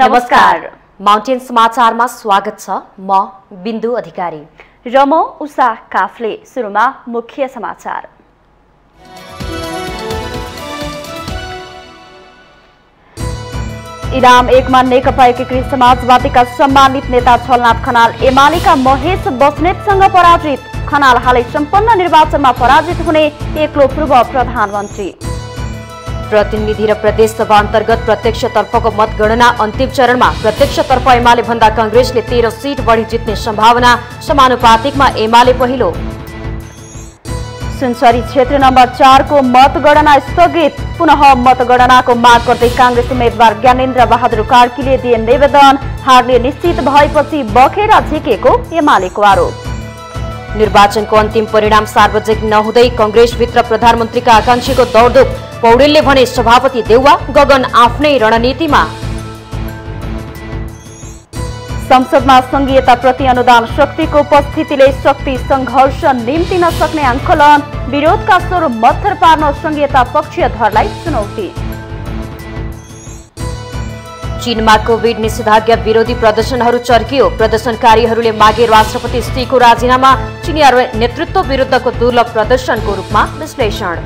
नमस्कार। माउन्टेन समाचारमा स्वागत छ। म बिन्दु अधिकारी र म उषा काफले। सुरुमा मुख्य समाचार। इलाम 1 मा नेकपा एकीकृत समाजवादीका सम्मानित नेता छलनाथ खनाल एमालेका महेश बस्नेतसँग पराजित। खनाल हालै सम्पन्न निर्वाचनमा पराजित हुने एक्लो पूर्व प्रधानमन्त्री। प्रतिनिधि र प्रदेश सभा अन्तर्गत प्रत्यक्षतर्फको मतगणना अन्तिम चरणमा। प्रत्यक्षतर्फ एमाले भन्दा कांग्रेसले 13 सीट बढी जित्ने सम्भावना। समानुपातिकमा एमाले पहिलो। सुनसरी क्षेत्र नम्बर 4 को मतगणना स्थगित। पुनः मतगणनाको माग गर्दै कांग्रेस उम्मेद्वार ज्ञानेन्द्र बहादुर कार्कीले दिए निवेदन। हारले निश्चित भएपछि बखेरा झिकेको एमालेको आरोप। निर्वाचनको अन्तिम परिणाम सार्वजनिक नहुँदै कांग्रेसभित्र प्रधानमन्त्रीका आकांक्षीको दौडधुप। पौडेलले भने सभापति देउवा गगन आफ्नै रणनीतिमा। संसदमा संघीयताप्रति अनुदान शक्तिको उपस्थितिले शक्ति संघर्ष निम्तिन सक्ने आंकलन। विरोधका स्वर मत्थर पार्न संघीयता पक्षधरलाई चुनौती। चीनमा कोभिड निषेधाज्ञा विरोधी प्रदर्शनहरू चर्कियो। प्रदर्शनकारीहरूले मागे राष्ट्रपति स्टीको राजीनामा। चीनी नेतृत्व विरुद्धको दुर्लभ प्रदर्शनको रूपमा विश्लेषण।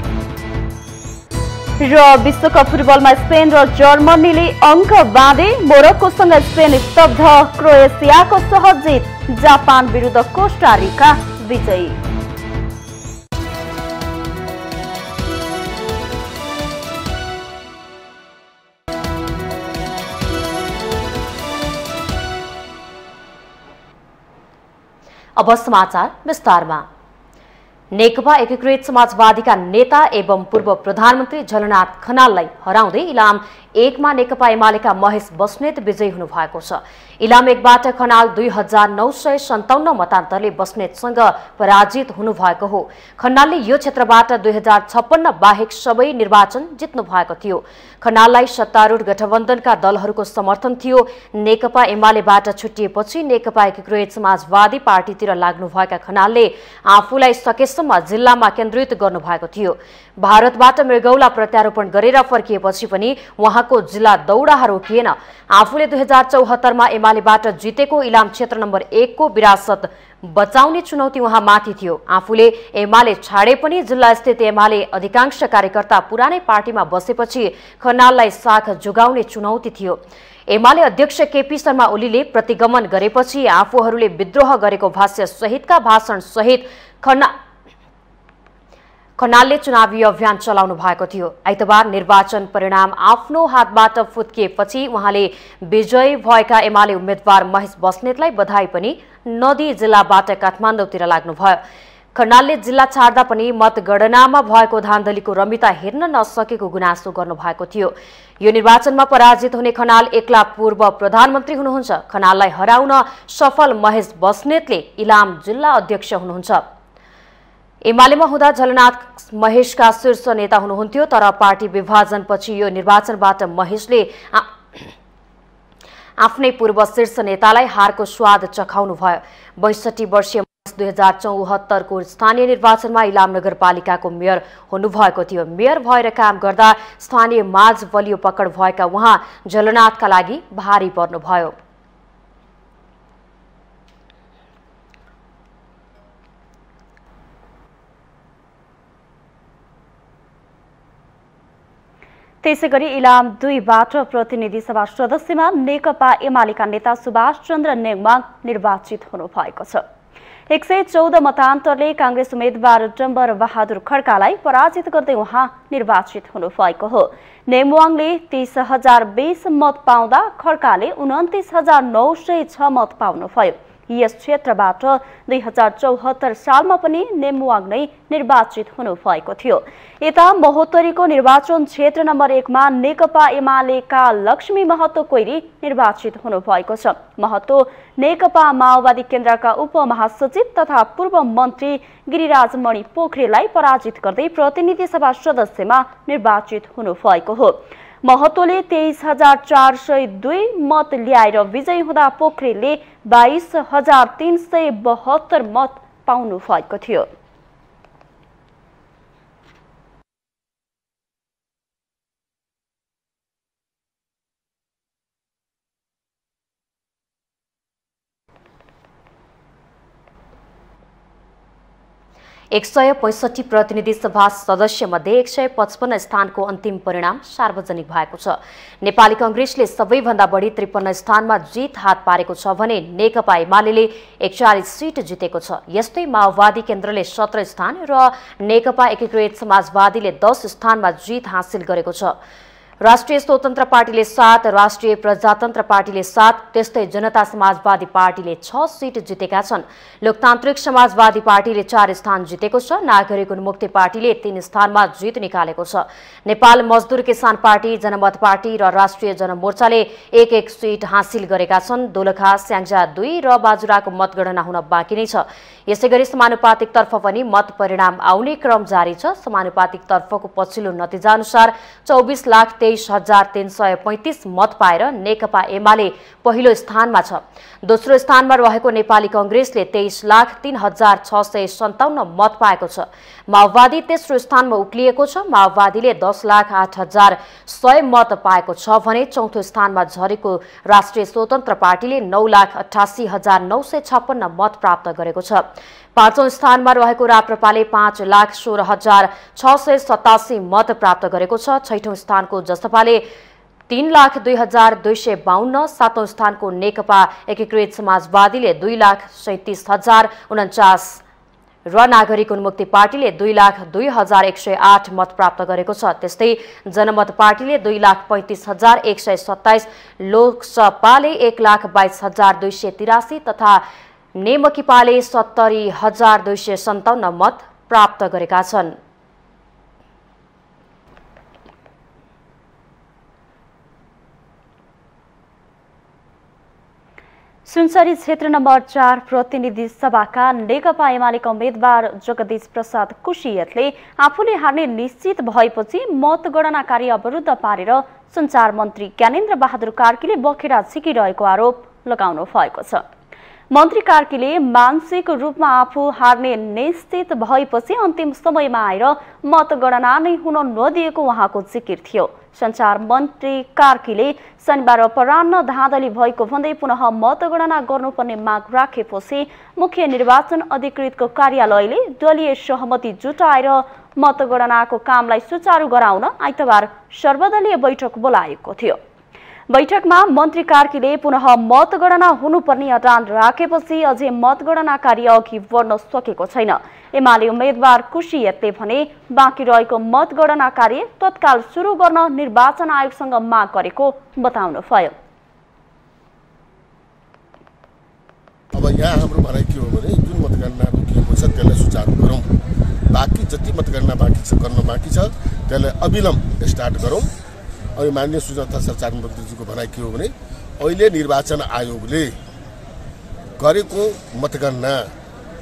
र विश्वकप फुटबलमा स्पेन र जर्मनीले अङ्क बाँधे। मोरक्कोसँग स्पेन स्तब्ध। क्रोएसियाको सहज जित। जापान विरुद्ध कोस्टारिका विजयी। अब समाचार विस्तारमा। नेकपा एकीकृत समाजवादीका नेता एवं पूर्व प्रधानमन्त्री झलनाथ खनाललाई हराउँदै इलाम 1 मा नेकपा एमालेका महेश बस्नेत विजयी हुनुभएको छ। इलाम 1 बाट खनाल 2957 मतान्तरले बस्नेतसँग पराजित हुनुभएको हो। खनालले यो क्षेत्रबाट 2056 बाहेक सबै निर्वाचन जित्नु भएको थियो। खनाललाई सत्तारूढ गठबन्धनका दलहरूको समर्थन थियो। नेकपा एमालेबाट छुटिएपछि नेकपा एकीकृत समाजवादी पार्टीतिर लाग्नुभएका खनालले आफूलाई सकेसम्म जिल्लामा केन्द्रित गर्नुभएको थियो। भारतबाट मृगौला प्रत्यारोपण गरेर फर्किएपछि पनि उहाँको जिल्ला दौडाहा रोकिएन। आफूले 2074 मा एमालेबाट जितेको इलाम क्षेत्र नम्बर 1 को विरासत बचाउने चुनौती उहाँमाथि थियो। आफूले एमाले छाडे पनि जिल्ला स्थित एमाले अधिकांश कार्यकर्ता पुरानै पार्टीमा बसेपछि खनाललाई साख जोगाउने चुनौती थियो। एमाले अध्यक्ष केपी शर्मा ओलीले प्रतिगमन गरेपछि आफूहरूले विद्रोह गरेको भाष्य सहितका भाषण सहित खनालले चुनावी अभियान चलाउनु भएको थियो। आइतबार निर्वाचन परिणाम आफ्नो हातबाट फुत्किएपछि उहाँले विजयी भएका एमाले उम्मेद्वार महेश बस्नेतलाई बधाई पनि नदी जिल्लाबाट काठमाडौँतिर लाग्नुभयो। खनालले जिल्ला छाड्दा पनि मतगणनामा भएको धान्धलीको रमिता हेर्न नसकेको गुनासो गर्नुभएको थियो। यो निर्वाचनमा पराजित हुने खनाल एक्ला पूर्व प्रधानमन्त्री हुनुहुन्छ। खनाललाई हराउन सफल महेश बस्नेतले इलाम जिल्ला अध्यक्ष हुनुहुन्छ। एमालेमा हुँदा झलनाथ महेशका शीर्ष नेता हुनुहुन्थ्यो, तर पार्टी विभाजनपछि यो निर्वाचनबाट महेशले आफ्नै पूर्व शीर्ष नेतालाई हारको स्वाद चखाउनु भयो। 62 वर्षीय महेश 2074 को स्थानीय निर्वाचनमा इलाम नगरपालिकाको मेयर हुनुभएको थियो। मेयर भएर काम गर्दा स्थानीय माझ बलियो पकड भएका उहाँ झलनाथका लागि भारी पर्नुभयो। त्यसैगरी इलाम 2 बाट प्रतिनिधि सभा सदस्यमा नेकपा एमालेका नेता सुभाष चन्द्र नेङमाङ निर्वाचित हुनुभएको छ। 114 मतान्तरले कांग्रेस उम्मेद्वार डम्बर बहादुर खड्कालाई पराजित गर्दै उहाँ निर्वाचित हुनुभएको हो। नेङमाङले 30,020 मत पाउँदा खड्काले 29,906 मत पाउनुभयो। यस क्षेत्रबाट 2074 सालमा पनि नेमुवाङ नै निर्वाचित हुनुभएको थियो। यता महोत्तरीको निर्वाचन क्षेत्र नम्बर 1 मा नेकपा एमालेका लक्ष्मी महतो कोइरी निर्वाचित हुनुभएको छ। महतो नेकपा माओवादी केन्द्रका उपमहासचिव तथा पूर्व मन्त्री गिरिराज मणि पोखरेललाई पराजित गर्दै प्रतिनिधि सभा सदस्यमा निर्वाचित हुनुभएको हो। महतोले 23,402 मत ल्याएर विजयी हुँदा पोखरेलले 22,372 मत पाउनु भएको थियो। 165 प्रतिनिधि सभा सदस्य मध्ये 155 स्थानको अन्तिम परिणाम सार्वजनिक भएको छ। नेपाली कांग्रेसले सबैभन्दा बढी 53 स्थानमा जित हात पारेको छ भने नेकपा एमाले 41 सीट जितेको छ। यस्तै माओवादी केन्द्रले 17 स्थान र नेकपा एकीकृत समाजवादीले 10 स्थानमा जित हासिल गरेको छ। राष्ट्रिय स्वतन्त्र पार्टीले 7, राष्ट्रिय प्रजातन्त्र पार्टीले 7, त्यस्तै जनता समाजवादी पार्टीले 6 सीट जितेका छन्। लोकतान्त्रिक समाजवादी पार्टीले 4 स्थान जितेको छ। नागरिक उन्मुक्ति पार्टीले 3 स्थानमा जित निकालेको छ। नेपाल मजदुर किसान पार्टी, जनमत पार्टी र राष्ट्रिय जनमोर्चाले 1-1 सीट हासिल गरेका छन्। दोलखा, स्याङ्जा 2 र बाजुराको मतगणना हुन बाँकी नै छ। यसैगरी समानुपातिक तर्फ पनि मत परिणाम आउने क्रम जारी छ। समानुपातिक तर्फको पछिल्लो नतिजा अनुसार 24,23,335 मत पाएर नेकपा एमाले पहिलो स्थानमा छ। दोस्रो स्थानमा रहेको नेपाली कांग्रेसले 23,03,657 मत पाएको छ। माओवादी तेस्रो स्थानमा उक्लिएको छ। माओवादीले 10,08,100 मत पाएको छ भने चौथो स्थानमा झरेको राष्ट्रिय स्वतन्त्र पार्टीले 9,88,956 मत प्राप्त गरेको छ। पाँचौं स्थानमा रहेको राप्रपाले 5,16,687 मत प्राप्त गरेको छ। छैठौं स्थानको जसपाले 3,02,252, सातौं स्थानको नेकपा एकीकृत समाजवादीले 2,37,049 र नागरिक उन्मुक्ति पार्टीले 2,02,108 मत प्राप्त गरेको छ। त्यस्तै जनमत पार्टीले 2,35,127, लोकसपाले 1,22,283 तथा नेमकीपाले 70,257 मत प्राप्त गरेका छन्। सुनसरी क्षेत्र नम्बर 4 प्रतिनिधि सभाका नेकपा एमालेका उम्मेद्वार जगदीश प्रसाद कुशियतले आफूले हार्ने निश्चित भएपछि मतगणना कार्य अवरुद्ध पारेर सञ्चार मन्त्री ज्ञानेन्द्र बहादुर कार्कीले बखेडा झिकिरहेको आरोप लगाउनु भएको छ। मन्त्री कार्कीले मानसिक रूपमा आफू हार्ने निश्चित भएपछि अन्तिम समयमा आएर मतगणना नै हुन नदिएको उहाँको जिकिर थियो। सञ्चार मन्त्री कार्कीले शनिबार अपराह्न धाँधली भएको भन्दै पुनः मतगणना गर्नुपर्ने माग राखेपछि मुख्य निर्वाचन अधिकृतको कार्यालयले दलीय सहमति जुटाएर मतगणनाको कामलाई सुचारू गराउन आइतबार सर्वदलीय बैठक बोलाएको थियो। बैठकमा मन्त्री कार्कीले पुनः मतगणना हुनुपर्ने अडान राखेपछि अझै मतगणना कार्य अघि बढ्न सकेको छैन। एमाले उम्मेद्वार कुशियतले भने बाँकी रहेको मतगणना कार्य तत्काल सुरु गर्न निर्वाचन आयोगसँग माग गरेको बताउनुभयो। अब यहाँ हाम्रो भनाइ के हो भने जुन मतगणना रोकिएको छ त्यसलाई सुचारू गरौँ। बाँकी जति मतगणना गर्न बाँकी छ त्यसलाई अविलम्ब स्टार्ट गरौँ। अब माननीय सूचना तथा सञ्चार मन्त्रीजीको भनाइ के हो भने अहिले निर्वाचन आयोगले गरेको मतगणना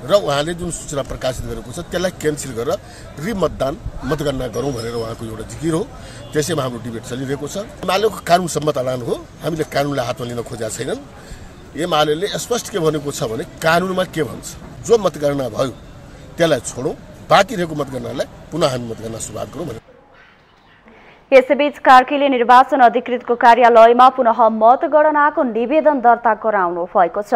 र उहाँले जुन सूचना प्रकाशित गरेको छ त्यसलाई क्यान्सल गरेर मतगणना गरौँ भनेर उहाँको एउटा जिकिर हो। त्यसैमा हाम्रो डिबेट चलिरहेको छ। एमालेको कानुन सम्मत ऐलान हो। हामीले कानुनलाई हातमा लिन खोजेका छैनन्। एमाले स्पष्ट के भनेको छ भने कानुनमा के भन्छ, जो मतगणना भयो त्यसलाई छोडौँ, बाँकी रहेको मतगणनालाई पुनः हामी मतगणना सुरुवात गरौँ भनेर। यसैबीच कार्कीले निर्वाचन अधिकृतको कार्यालयमा पुनः मतगणनाको निवेदन दर्ता गराउनु भएको छ।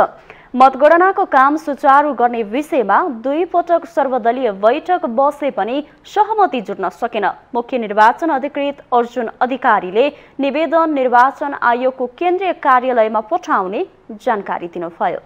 मतगणनाको काम सुचारू गर्ने विषयमा 2 पटक सर्वदलीय बैठक बसे पनि सहमति जुट्न सकेन। मुख्य निर्वाचन अधिकृत अर्जुन अधिकारीले निवेदन निर्वाचन आयोगको केन्द्रीय कार्यालयमा पठाउने जानकारी दिनुभयो।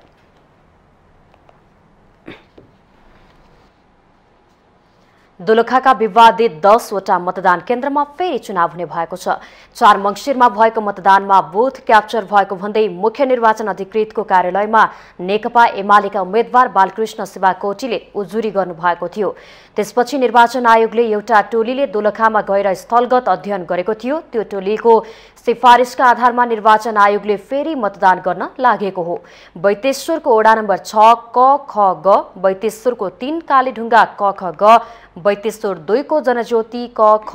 दोलखाका विवादित 10 वटा मतदान केन्द्रमा फेरि चुनाव हुने भएको छ। 4 मङ्सिरमा भएको मतदानमा बुथ क्याप्चर भएको भन्दै मुख्य निर्वाचन अधिकृतको कार्यालयमा नेकपा एमालेका उम्मेद्वार बालकृष्ण शिवाकोटीले उजुरी गर्नुभएको थियो। त्यसपछि निर्वाचन आयोगले एउटा टोलीले दोलखामा गएर स्थलगत अध्ययन गरेको थियो। त्यो टोलीको सिफारिसका आधारमा निर्वाचन आयोगले फेरि मतदान गर्न लागेको हो। बैतेश्वरको वडा नम्बर 6 क ख ग, बैतेश्वरको 3 कालीढुङ्गा क ख ग, बैतेश्वर 2 को जनज्योति क ख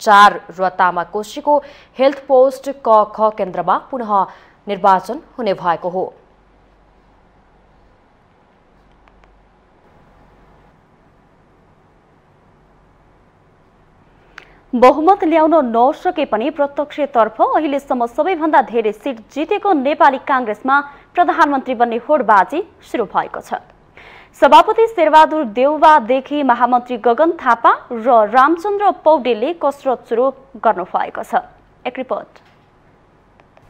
4 र तामाकोशीको हेल्थ पोस्ट क ख केन्द्रमा पुनः निर्वाचन हुने भएको हो। बहुमत ल्याउन नसके पनि प्रत्यक्षतर्फ अहिलेसम्म सबैभन्दा धेरै सिट जितेको नेपाली कांग्रेसमा प्रधानमन्त्री बन्ने होडबाजी सुरु भएको छ। सभापति शेरबहादुर देउवादेखि महामन्त्री गगन थापा र रामचन्द्र पौडेलले कसरत सुरु गर्नु भएको छ। एक रिपोर्ट।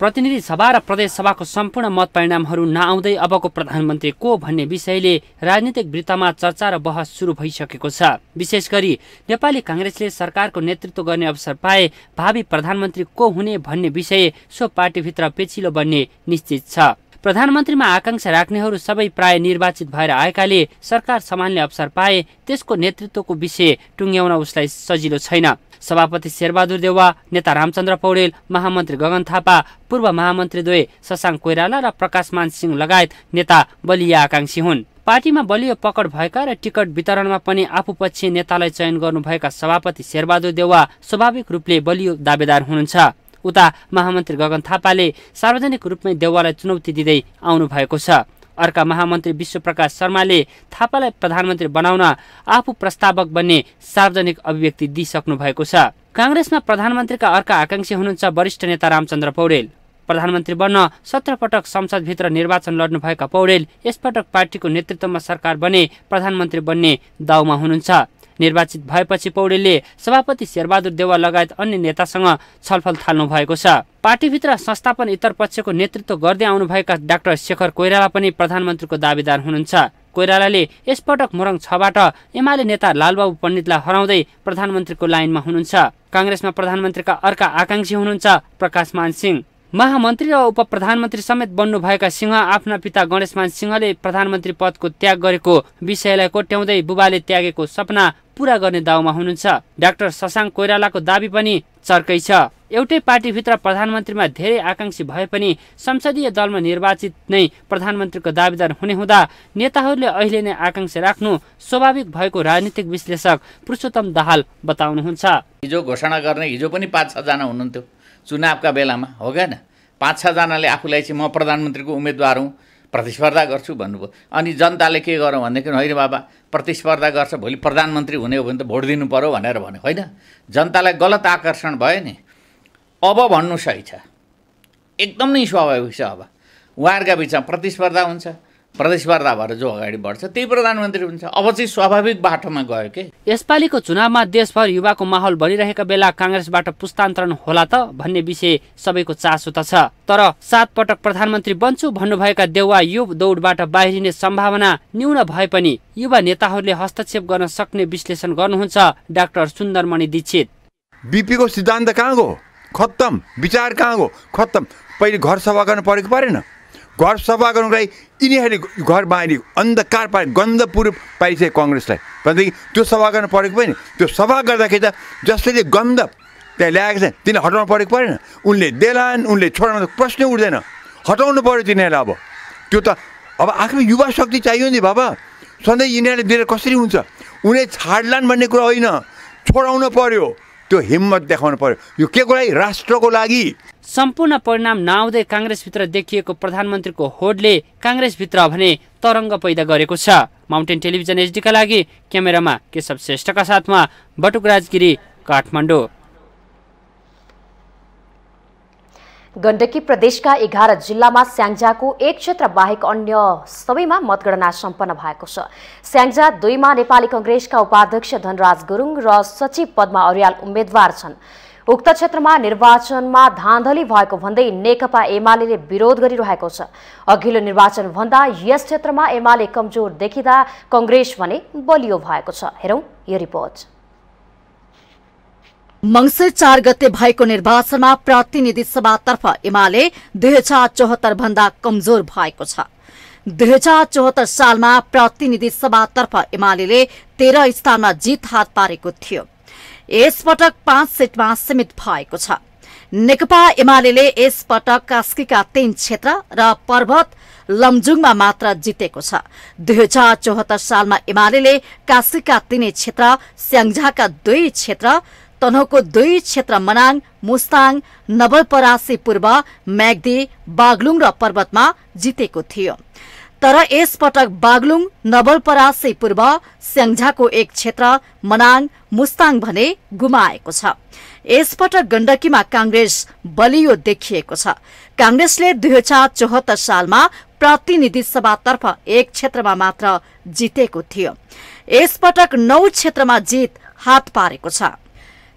प्रतिनिधि सभा र प्रदेश सभाको सम्पूर्ण मत परिणामहरू नआउँदै अबको प्रधानमन्त्री को भन्ने विषयले राजनीतिक वृत्तमा चर्चा र बहस सुरु भइसकेको छ। विशेष गरी नेपाली कांग्रेसले सरकारको नेतृत्व गर्ने अवसर पाए भावी प्रधानमन्त्री को हुने भन्ने विषय सो पार्टीभित्र पेचिलो बन्ने निश्चित छ। प्रधानमन्त्रीमा आकांक्षा राख्नेहरू सबै प्राय निर्वाचित भएर आएकाले सरकार सम्हाल्ने अवसर पाए त्यसको नेतृत्वको विषय टुङ्ग्याउन उसलाई सजिलो छैन। सभापति शेरबहादुर देउवा, नेता रामचन्द्र पौडेल, महामन्त्री गगन थापा, पूर्व महामन्त्री द्वय शशाङ्क कोइराला र प्रकाशमान सिंह लगायत नेता बलिया आकांक्षी हुन्। पार्टीमा बलियो पकड भएका र टिकट वितरणमा पनि आफूपक्षी नेतालाई चयन गर्नुभएका सभापति शेरबहादुर देउवा स्वाभाविक रूपले बलियो दावेदार हुनुहुन्छ। उता महामन्त्री गगन थापाले सार्वजनिक रूपमै देउवालाई चुनौती दिँदै आउनु भएको छ। अर्का महामन्त्री विश्वप्रकाश शर्माले थापालाई प्रधानमन्त्री बनाउन आफू प्रस्तावक बन्ने सार्वजनिक अभिव्यक्ति दिइसक्नु भएको छ। कांग्रेसमा प्रधानमन्त्रीका अर्का आकांक्षी हुनुहुन्छ वरिष्ठ नेता रामचन्द्र पौडेल। प्रधानमन्त्री बन्न 17 पटक संसदभित्र निर्वाचन लड्नुभएका पौडेल यसपटक पार्टीको नेतृत्वमा सरकार बने प्रधानमन्त्री बन्ने दाउमा हुनुहुन्छ। निर्वाचित भएपछि पौडेलले सभापति शेरबहादुर देउवा लगायत अन्य नेतासँग छलफल थाल्नु भएको छ। पार्टीभित्र संस्थापन इतर पक्षको नेतृत्व गर्दै आउनुभएका डाक्टर शेखर कोइराला पनि प्रधानमन्त्रीको दावेदार हुनुहुन्छ। कोइरालाले यसपटक मोरङ 6बाट एमाले नेता लालबाबु पण्डितलाई हराउँदै प्रधानमन्त्रीको लाइनमा हुनुहुन्छ। कांग्रेसमा प्रधानमन्त्रीका अर्का आकांक्षी हुनुहुन्छ प्रकाशमान सिंह। महामन्त्री र उपप्रधानमन्त्री समेत बन्नुभएका सिंह आफ्ना पिता गणेशमान सिंहले प्रधानमन्त्री पदको त्याग गरेको विषयलाई कोट्याउँदै बुबाले त्यागेको सपना पूरा गर्ने दाउमा हुनुहुन्छ। डाक्टर शशाङ्क कोइरालाको दाबी पनि चर्कै छ। एउटै पार्टीभित्र प्रधानमन्त्रीमा धेरै आकांक्षी भए पनि संसदीय दलमा निर्वाचित नै प्रधानमन्त्रीको दावेदार हुने हुँदा नेताहरूले अहिले नै आकांक्षा राख्नु स्वाभाविक भएको राजनीतिक विश्लेषक पुरुषोत्तम दाहाल बताउनुहुन्छ। हिजो घोषणा गर्ने हिजो पनि 5-6 जना हुनुहुन्थ्यो चुनावका बेलामा, हो क्या न? 5-6 जनाले आफूलाई चाहिँ म प्रधानमन्त्रीको उम्मेदवार हुँ, प्रतिस्पर्धा गर्छु भन्नुभयो। अनि जनताले के गरौँ भनेदेखि होइन बाबा प्रतिस्पर्धा गर्छ, भोलि प्रधानमन्त्री हुने हो भने त भोट दिनु पर्यो भनेर भन्यो, होइन? जनतालाई गलत आकर्षण भयो नि। अब भन्नु सही छ, एकदम नै स्वाभाविक छ। अब उहाँहरूका बिचमा प्रतिस्पर्धा हुन्छ, प्रतिस्पर्धा भएर जो अगाडि बढ्छ त्यही प्रधानमन्त्री हुन्छ। अब चाहिँ स्वाभाविक बाटोमा गयो के। यसपालिको चुनावमा देशभर युवाको माहौल बनिरहेका बेला कांग्रेसबाट पुस्तान्तरण होला त भन्ने विषय सबैको चासो त छ। तर 7 पटक प्रधानमन्त्री बन्छु भन्नुभएका देउवा यो दौडबाट बाहिरिने सम्भावना न्यून भए पनि युवा नेताहरूले हस्तक्षेप गर्न सक्ने विश्लेषण गर्नुहुन्छ डाक्टर सुन्दरमणि दीक्षित। बीपीको सिद्धान्त कहाँ गयो? खत्तम। विचार कहाँ गयो? खत्तम। पहिले घर सफा गर्न परेको परेन? घर सफा गर्नुको लागि यिनीहरूले घर बाहिरी अन्धकार पारे गन्ध पुरो पाइसक्यो कांग्रेसलाई। भनेदेखि त्यो सफा गर्न परेको पनि त्यो सफा गर्दाखेरि त जसले गन्ध त्यहाँ ल्याएको छ तिनीहरूले हटाउनु परेको परेन? उनले देलान्, उनले छोड्न प्रश्नै उठ्दैन, हटाउनु पर्यो तिनीहरूलाई। अब त्यो त अब आफ्नो युवा शक्ति चाहियो नि बाबा। सधैँ यिनीहरूले दिएर कसरी हुन्छ? उनीहरूले छाड्लान् भन्ने कुरा होइन, छोडाउनु पर्यो, त्यो हिम्मत देखाउनु पर्यो। यो के को लागि? राष्ट्रको लागि। सम्पूर्ण परिणाम नआउँदै कांग्रेसभित्र देखिएको प्रधानमन्त्रीको होडले कांग्रेसभित्र भने तरङ्ग पैदा गरेको छ। माउन्टेन टेलिभिजन एचडीका लागि क्यामेरामा केशव श्रेष्ठका साथमा बटुक राजगिरी, काठमाडौँ। गण्डकी प्रदेशका 11 जिल्लामा स्याङ्जाको एक क्षेत्र बाहेक अन्य सबैमा मतगणना सम्पन्न भएको छ। स्याङ्जा 2 मा नेपाली कांग्रेसका उपाध्यक्ष धनराज गुरुङ र सचिव पद्मा अर्याल उम्मेद्वार छन्। उक्त क्षेत्रमा निर्वाचनमा धाँधली भएको भन्दै नेकपा एमाले विरोध गरिरहेको छ। अघिल्लो निर्वाचन भन्दा यस क्षेत्रमा एमाले कमजोर देखिँदा कांग्रेस भने बलियो भएको छ। हेरौं यो रिपोर्ट। मंसिर 4 गते भएको निर्वाचनमा प्रतिनिधि सभातर्फ एमाले 2074 भन्दा कमजोर भएको छ। 2074 सालमा प्रतिनिधि सभातर्फ एमाले 13 स्थानमा जित हात पारेको थियो। यसपटक 5 सिटमा सीमित भएको छ। नेकपा एमाले यसपटक कास्कीका 3 क्षेत्र र पर्वत लमजुङमा मात्र जितेको छ। 2074 सालमा एमाले कास्कीका 3 क्षेत्र, स्याङ्जाका 2 क्षेत्र, तनहुको 2 क्षेत्र मनाङ, मुस्ताङ, नवलपरासी पूर्व, म्याग्दी, बागलुङ र पर्वतमा जितेको थियो। तर यसपटक बागलुङ, नवलपरासी पूर्व, स्याङ्जाको 1 क्षेत्र, मनाङ, मुस्ताङ भने गुमाएको छ। यसपटक गण्डकीमा कांग्रेस बलियो देखिएको छ। कांग्रेसले 2074 सालमा प्रतिनिधि सभातर्फ 1 क्षेत्रमा मात्र जितेको थियो। यसपटक 9 क्षेत्रमा जित हात पारेको छ।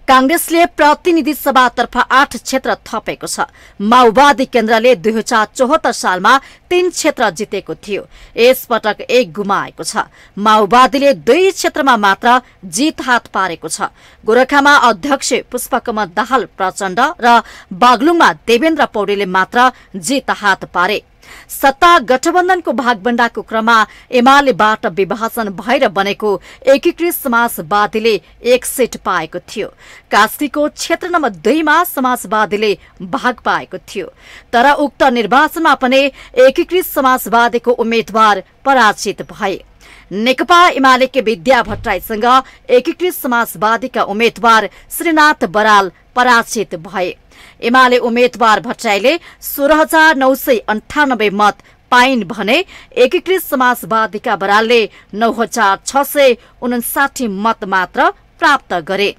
कांग्रेसले प्रतिनिधि सभातर्फ 8 क्षेत्र थपेको छ। माओवादी केन्द्रले 2074 सालमा 3 क्षेत्र जितेको थियो। यसपटक 1 गुमाएको छ। माओवादीले 2 क्षेत्रमा मात्र जित हात पारेको छ। गोरखामा अध्यक्ष पुष्पकमल दाहाल प्रचण्ड र बागलुङमा देवेन्द्र पौडेलले मात्र जित हात पारे। सत्ता गठबन्धनको भागबण्डाको क्रममा एमालेबाट विभाजन भएर बनेको एकीकृत समाजवादीले 1 सिट पाएको थियो। कास्कीको क्षेत्र नम्बर 2 मा समाजवादीले भाग पाएको थियो। तर उक्त निर्वाचनमा पनि एकीकृत समाजवादीको उम्मेद्वार पराजित भए। नेकपा एमालेकी विद्या भट्टराईसँग एकीकृत समाजवादीका उम्मेद्वार श्रीनाथ बराल पराजित भए। एमाले उम्मेद्वार भट्टराईले 16,998 मत पाइन् भने एकीकृत समाजवादीका बरालले 9,659 मत मात्र प्राप्त गरे।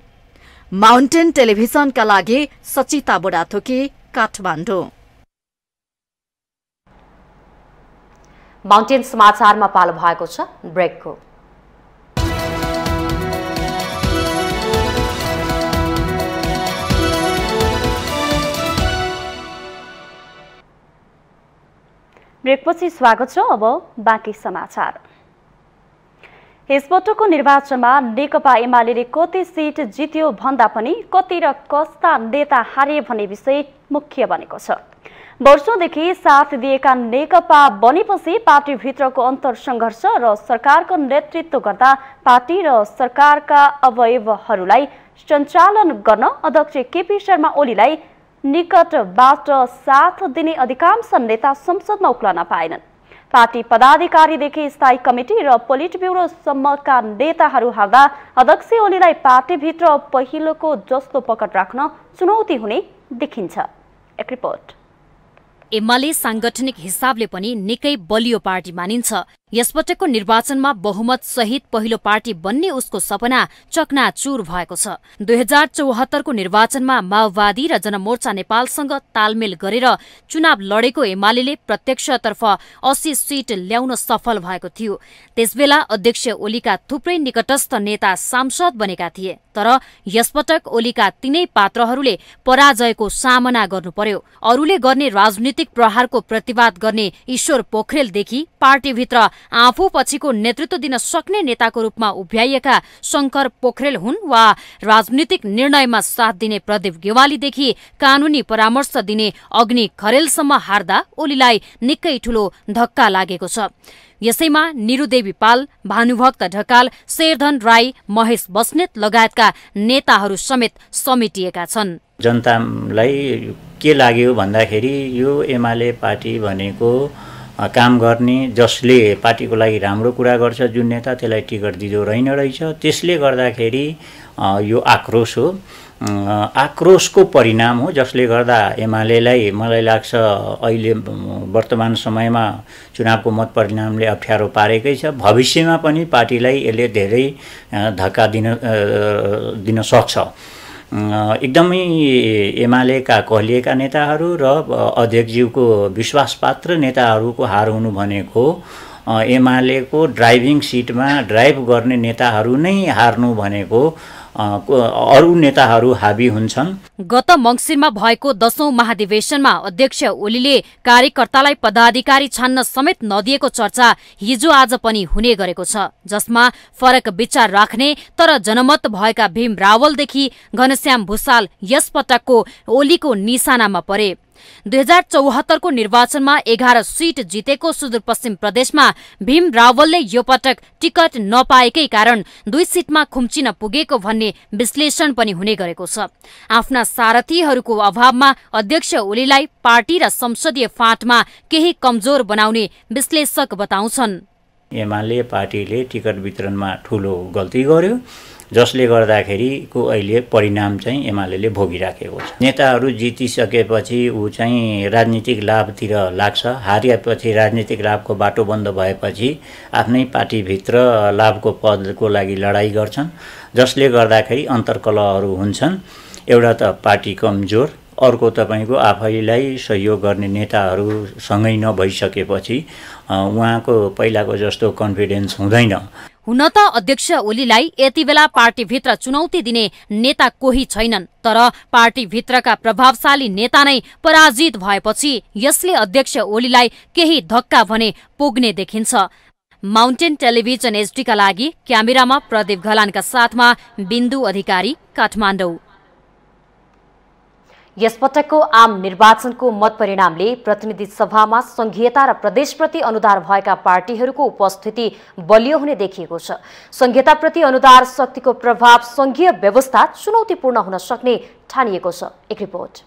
माउन्टेन टेलिभिजनका लागि सचिता बुढाथोकी, काठमाडौँ। माउन्टेन समाचारमा पालो भएको छ ब्रेकको। ब्रेकपछि स्वागत छ। अब बाँकी समाचार। यसपटकको निर्वाचनमा नेकपा एमाले कति सिट जित्यो भन्दा पनि कति र कस्ता नेता हारे भन्ने विषय मुख्य बनेको छ। वर्षौंदेखि साथ दिएका नेकपा बनेपछि पार्टीभित्रको अन्तरसंघर्ष र सरकारको नेतृत्व गर्दा पार्टी र सरकारका अवयवहरूलाई सञ्चालन गर्न अध्यक्ष केपी शर्मा ओलीलाई निकटबाट साथ दिने अधिकांश नेता संसदमा उक्लन पाएनन्। पार्टी पदाधिकारीदेखि स्थायी कमिटी र पोलिट ब्युरोसम्मका नेताहरू हार्दा अध्यक्ष ओलीलाई पार्टीभित्र पहिलोको जस्तो पकड राख्न चुनौती हुने देखिन्छ। एक रिपोर्ट। एमाले सांगठनिक हिसाबले पनि निकै बलियो पार्टी मानिन्छ। यसपटकको निर्वाचनमा बहुमत सहित पहिलो पार्टी बन्ने उसको सपना चकनाचुर भएको छ। 2074 को निर्वाचनमा माओवादी र जनमोर्चा नेपालसँग तालमेल गरेर चुनाव लडेको एमाले प्रत्यक्षतर्फ 80 सीट ल्याउन सफल भएको थियो। त्यसबेला अध्यक्ष ओलीका थुप्रै निकटस्थ नेता सांसद बनेका थिए। तर यसपटक ओलीका तीनै पात्रहरूले पराजयको सामना गर्नु पर्यो। अरूले गर्ने राजनीतिक प्रहारको प्रतिवाद गर्ने ईश्वर पोखरेलदेखि पार्टीभित्र आफू पछिको नेतृत्व दिन सक्ने नेताको रूपमा उभ्याइएका शंकर पोखरेल हुन् वा राजनीतिक निर्णयमा साथ दिने प्रदीप गेवालीदेखि कानूनी परामर्श दिने अग्नि खरेलसम्म हार्दा ओलीलाई निकै ठूलो धक्का लागेको छ। यसैमा निरुदेवी पाल, भानुभक्त ढकाल, शेरधन राई, महेश बस्नेत लगायतका नेताहरू समेत समेटिएका छन्। जनतालाई के लाग्यो भन्दाखेरि यो एमाले पार्टी भनेको काम गर्ने, जसले पार्टीको लागि राम्रो कुरा गर्छ, जुन नेता त्यसलाई टिकट दिँदो रहेन रहेछ। त्यसले गर्दाखेरि यो आक्रोश हो, आक्रोशको परिणाम हो, जसले गर्दा एमालेलाई मलाई लाग्छ अहिले वर्तमान समयमा चुनावको मत परिणामले अप्ठ्यारो पारेकै छ। भविष्यमा पनि पार्टीलाई यसले धेरै धक्का दिन सक्छ। एकदमै एमालेका कहलिएका नेताहरू र अध्यक्षज्यूको विश्वासपात्र नेताहरूको हार हुनु भनेको एमालेको ड्राइभिङ सिटमा ड्राइभ गर्ने नेताहरू नै हार्नु भनेको अरू नेताहरू हाबी हुन्छन्। गत मंसिरमा भएको 10औं महाधिवेशनमा अध्यक्ष ओलीले कार्यकर्तालाई पदाधिकारी छान्न समेत नदिएको चर्चा हिजो आज पनि हुने गरेको छ, जसमा फरक विचार राख्ने तर जनमत भएका भीम रावलदेखि घनश्याम भुसाल यस पटकको ओलीको निशानामा परे। 2074 को निर्वाचनमा 11 सीट जितेको सुदूरपश्चिम प्रदेशमा भीम रावलले यो पटक टिकट नपाएकै कारण 2 सीटमा खुम्चिन पुगेको भन्ने विश्लेषण पनि हुने गरेको छ। आफ्ना सारथीहरूको अभावमा अध्यक्ष ओलीलाई पार्टी र संसदीय फाँटमा केही कमजोर बनाउने विश्लेषक बताउँछन्। एमाले पार्टीले टिकट वितरणमा ठूलो गल्ती गर्यो, जसले गर्दाखेरिको अहिले परिणाम चाहिँ एमाले भोगिराखेको छ। नेताहरू जितिसकेपछि ऊ चाहिँ राजनीतिक लाभतिर लाग्छ, हारिएपछि राजनीतिक लाभको बाटो बन्द भएपछि आफ्नै पार्टीभित्र लाभको पदको लागि लडाईँ गर्छन्, जसले गर्दाखेरि अन्तर्कलहहरू हुन्छन्। एउटा त पार्टी कमजोर, अर्को तपाईँको आफैलाई सहयोग गर्ने नेताहरूसँगै नभइसकेपछि उहाँको पहिलाको जस्तो कन्फिडेन्स हुँदैन। हुन त अध्यक्ष ओलीलाई यति बेला पार्टीभित्र चुनौती दिने नेता कोही छैनन्, तर पार्टीभित्रका प्रभावशाली नेता नै पराजित भएपछि यसले अध्यक्ष ओलीलाई केही धक्का भने पुग्ने देखिन्छ। माउन्टेन टेलिभिजन एचडीका लागि क्यामेरामा प्रदीप घलानका साथमा बिन्दु अधिकारी, काठमाडौँ। यसपटकको आम निर्वाचनको मत परिणामले प्रतिनिधि सभामा संघीयता र प्रदेशप्रति अनुदार भएका पार्टीहरूको उपस्थिति बलियो हुने देखिएको छ। संघीयताप्रति अनुदार शक्तिको प्रभाव संघीय व्यवस्था चुनौतीपूर्ण हुन सक्ने ठानिएको छ। एक रिपोर्ट।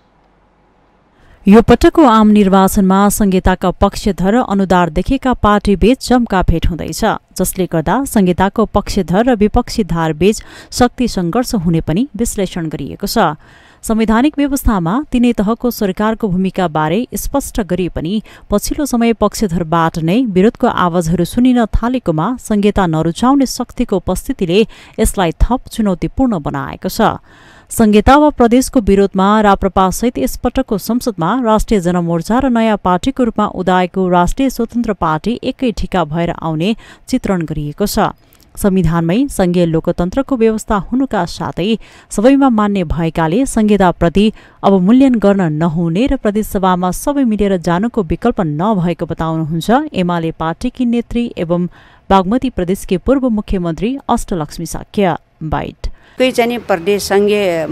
यो पटकको आम निर्वाचनमा संघीयताका पक्षधर र अनुदार देखेका पार्टीबीच जम्का भेट हुँदैछ, जसले गर्दा संघीयताको पक्षधर र विपक्षी धारबीच शक्ति संघर्ष हुने पनि विश्लेषण गरिएको छ। संवैधानिक व्यवस्थामा तीनै तहको सरकारको भूमिका बारे स्पष्ट गरे पनि पछिल्लो समय पक्षधरबाट नै विरोधको आवाजहरू सुनिन थालेकोमा संघीयता नरुचाउने शक्तिको उपस्थितिले यसलाई थप चुनौतीपूर्ण बनाएको छ। संघीयता वा प्रदेशको विरोधमा राप्रपासहित यसपटकको संसदमा राष्ट्रिय जनमोर्चा र नयाँ पार्टीको रूपमा उदाएको राष्ट्रिय स्वतन्त्र पार्टी एकै ठिका भएर आउने चित्रण गरिएको छ। संविधानमै संघीय लोकतन्त्रको व्यवस्था हुनुका साथै सबैमा मान्य भएकाले संघीयताप्रति अवमूल्यन गर्न नहुने र प्रदेशसभामा सबै मिलेर जानुको विकल्प नभएको बताउनुहुन्छ एमाले पार्टीकी नेत्री एवं बागमती प्रदेशकी पूर्व मुख्यमन्त्री अष्टलक्ष्मी साक्य। बाइट। कोही चाहिँ प्रदेश संघीय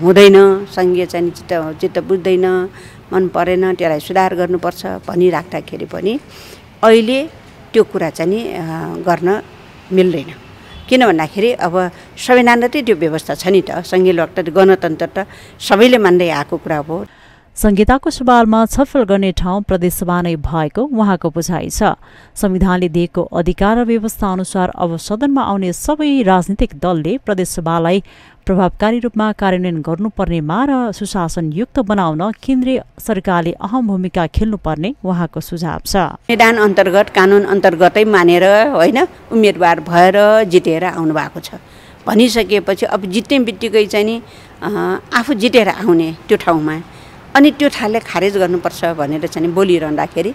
हुँदैन, संघीय चाहिँ चित्त बुझ्दैन, मन परेन, त्यसलाई सुधार गर्नुपर्छ भनिराख्दाखेरि पनि अहिले त्यो कुरा चाहिँ गर्न मिल्दैन। किन भन्दाखेरि अब संविधानले त्यो व्यवस्था छ नि त, संघीय लोकतन्त्र गणतन्त्र त सबैले मान्दै आएको कुरा हो। संघीयताको सवालमा छलफल गर्ने ठाउँ प्रदेशसभा नै भएको उहाँको बुझाइ छ। संविधानले दिएको अधिकार र व्यवस्था अनुसार अब सदनमा आउने सबै राजनीतिक दलले प्रदेशसभालाई प्रभावकारी रूपमा कार्यान्वयन गर्नुपर्नेमा र सुशासनयुक्त बनाउन केन्द्रीय सरकारले अहम भूमिका खेल्नुपर्ने उहाँको सुझाव छ। संविधान अन्तर्गत कानुन अन्तर्गतै मानेर होइन उम्मेदवार भएर जितेर आउनु भएको छ भनिसकेपछि अब जित्ने बित्तिकै चाहिँ नि आफू जितेर आउने त्यो ठाउँमा अनि त्यो ठाउँले खारेज गर्नुपर्छ भनेर चाहिँ बोलिरहँदाखेरि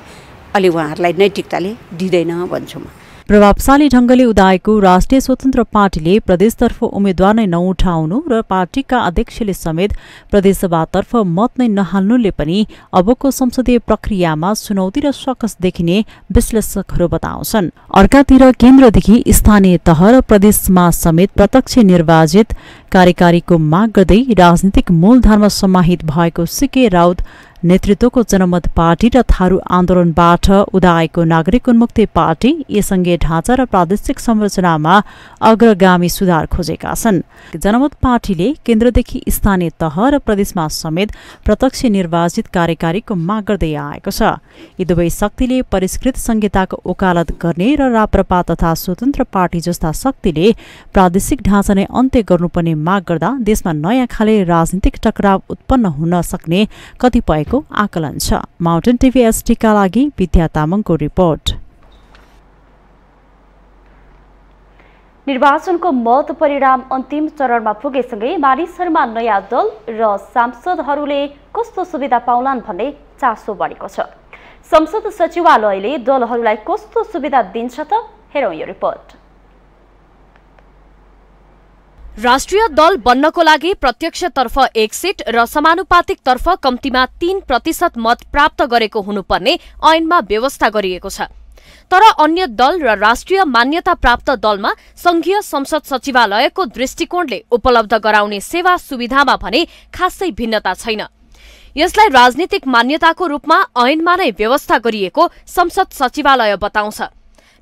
अलि उहाँहरूलाई नैतिकताले दिँदैन भन्छु म। प्रभावशाली ढंगले उदाएको राष्ट्रिय स्वतन्त्र पार्टीले प्रदेशतर्फ उम्मेद्वार नै नउठाउनु र पार्टीका अध्यक्षले समेत प्रदेशसभातर्फ मत नै नहाल्नुले पनि अबको संसदीय प्रक्रियामा चुनौती र सकस देखिने विश्लेषकहरू बताउँछन्। अर्कातिर केन्द्रदेखि स्थानीय तह र प्रदेशमा समेत प्रत्यक्ष निर्वाचित कार्यकारीको माग गर्दै राजनीतिक मूलधारमा समाहित भएको सीके राउत नेतृत्वको जनमत पार्टी र थारू आन्दोलनबाट उदाएको नागरिक उन्मुक्ति पार्टी यी संघीय ढाँचा र प्रादेशिक संरचनामा अग्रगामी सुधार खोजेका छन्। जनमत पार्टीले केन्द्रदेखि स्थानीय तह र प्रदेशमा समेत प्रत्यक्ष निर्वाचित कार्यकारीको माग गर्दै आएको छ। यी दुवै शक्तिले परिष्कृत संहिताको वकालत गर्ने र राप्रपा तथा स्वतन्त्र पार्टी जस्ता शक्तिले प्रादेशिक ढाँचा नै अन्त्य गर्नुपर्ने माग गर्दा देशमा नयाँ खाले राजनीतिक टकराव उत्पन्न हुन सक्ने कतिपय आकलन छ। माउन्टेन टिभी एसटीका लागि विद्या तामाङको रिपोर्ट। निर्वाचनको मत परिणाम अन्तिम चरणमा पुगेसँगै मानिसहरूमा नयाँ दल र सांसदहरूले कस्तो सुविधा पाउलान् भन्ने चासो बढेको छ। संसद सचिवालयले दलहरूलाई कस्तो सुविधा दिन्छ त, हेरौँ यो रिपोर्ट। राष्ट्रिय दल बन्नको लागि प्रत्यक्षतर्फ 1 सिट र समानुपातिक तर्फ कम्तीमा 3% मत प्राप्त गरेको हुनुपर्ने ऐनमा व्यवस्था गरिएको छ। तर अन्य दल र राष्ट्रिय मान्यता प्राप्त दलमा संघीय संसद सचिवालयको दृष्टिकोणले उपलब्ध गराउने सेवा सुविधामा भने खासै भिन्नता छैन। यसलाई राजनीतिक मान्यताको रूपमा ऐनमा नै व्यवस्था गरिएको संसद सचिवालय बताउँछ।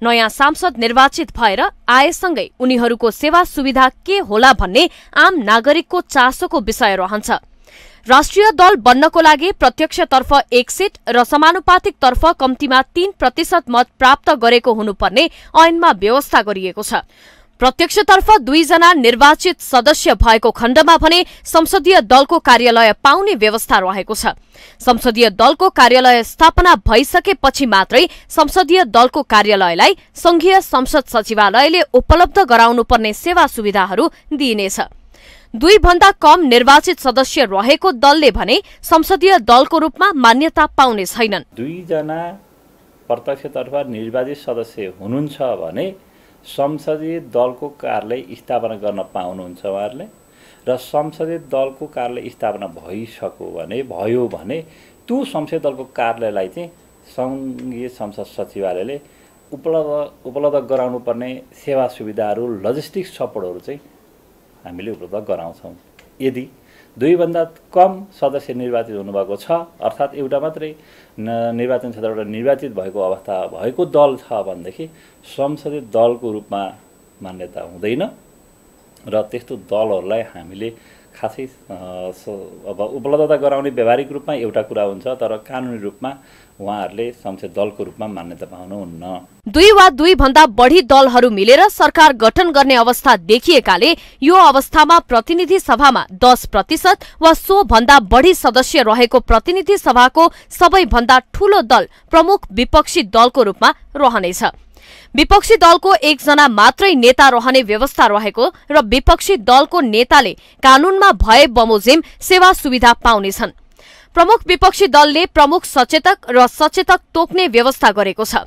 नयाँ सांसद निर्वाचित भएर आएसँगै उनीहरूको सेवा सुविधा के होला भन्ने आम नागरिकको चासोको विषय रहन्छ। राष्ट्रिय दल बन्नको लागि प्रत्यक्षतर्फ 1 सिट र समानुपातिक तर्फ कम्तीमा 3% मत प्राप्त गरेको हुनुपर्ने ऐनमा व्यवस्था गरिएको छ। प्रत्यक्षतर्फ 2 जना निर्वाचित सदस्य भएको खण्डमा भने संसदीय दलको कार्यालय पाउने व्यवस्था रहेको छ। संसदीय दलको कार्यालय स्थापना भइसकेपछि मात्रै संसदीय दलको कार्यालयलाई संघीय संसद सचिवालयले उपलब्ध गराउनुपर्ने सेवा सुविधाहरू दिइनेछ। 2 भन्दा कम निर्वाचित सदस्य रहेको दलले भने संसदीय दलको रूपमा मान्यता पाउने छैनन्। 2 जना प्रत्यक्षतर्फ निर्वाचित सदस्य हुनुहुन्छ भने संसदीय दलको कार्यालय स्थापना गर्न पाउनुहुन्छ उहाँहरूले, र संसदीय दलको कार्यालय स्थापना भयो भने त्यो संसदीय दलको कार्यालयलाई चाहिँ सङ्घीय संसद सचिवालयले उपलब्ध गराउनु पर्ने सेवा सुविधाहरू, लजिस्टिक्स सपोर्टहरू चाहिँ हामीले उपलब्ध गराउँछौँ। यदि 2 भन्दा कम सदस्य निर्वाचित हुनुभएको छ, अर्थात् एउटा मात्रै निर्वाचन क्षेत्रबाट निर्वाचित भएको अवस्था भएको दल छ भनेदेखि संसदीय दलको रूपमा मान्यता हुँदैन र त्यस्तो दलहरूलाई हामीले खासै अब उपलब्धता गराउने व्यावहारिक रूपमा एउटा कुरा हुन्छ, तर कानुनी रूपमा उहाँहरूले संसदीय दलको रूपमा मान्यता पाउनुहुन्न। 2 वा 2 भन्दा बढी दलहरू मिलेर सरकार गठन गर्ने अवस्था देखिएकाले यो अवस्थामा प्रतिनिधि सभामा 10% वा सो भन्दा बढी सदस्य रहेको प्रतिनिधि सभाको सबैभन्दा ठूलो दल प्रमुख विपक्षी दलको रूपमा रहनेछ। विपक्षी दलको 1 जना मात्रै नेता रहने व्यवस्था रहेको र विपक्षी दलको नेताले कानूनमा भए बमोजिम सेवा सुविधा पाउनेछन्। प्रमुख विपक्षी दलले प्रमुख सचेतक र सचेतक तोक्ने व्यवस्था गरेको छ।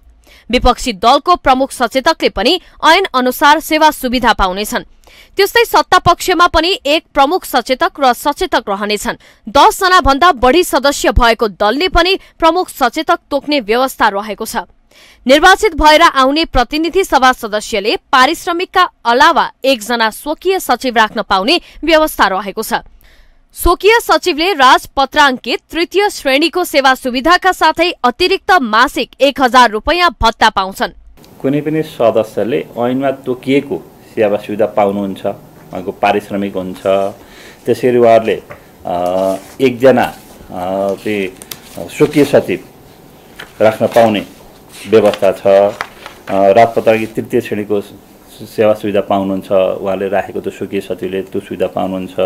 विपक्षी दलको प्रमुख सचेतकले पनि ऐन अनुसार सेवा सुविधा पाउनेछन्। त्यस्तै सत्ता पक्षमा पनि 1 प्रमुख सचेतक र सचेतक रहनेछन्। 10 जना भन्दा बढी सदस्य भएको दलले पनि प्रमुख सचेतक तोक्ने व्यवस्था रहेको छ। निर्वाचित भएर आउने प्रतिनिधि सभा सदस्यले पारिश्रमिकका अलावा 1 जना स्वकीय सचिव राख्न पाउने व्यवस्था रहेको छ। स्वकीय सचिवले राजपत्राङ्कित 3य श्रेणीको सेवा सुविधाका साथै अतिरिक्त मासिक 1000 रुपैयाँ भत्ता पाउँछन्। कुनै पनि सदस्यले ऐनमा तोकिएको सेवा सुविधा पाउनुहुन्छ, उहाँको पारिश्रमिक हुन्छ। त्यसरी उहाँहरूले 1 जना स्वकीय सचिव राख्न पाउने व्यवस्था छ। राजपत्राङ्कित 3य श्रेणीको सेवा सुविधा पाउनुहुन्छ, उहाँले राखेको त्यो स्वकीय सचिवले त्यो सुविधा पाउनुहुन्छ।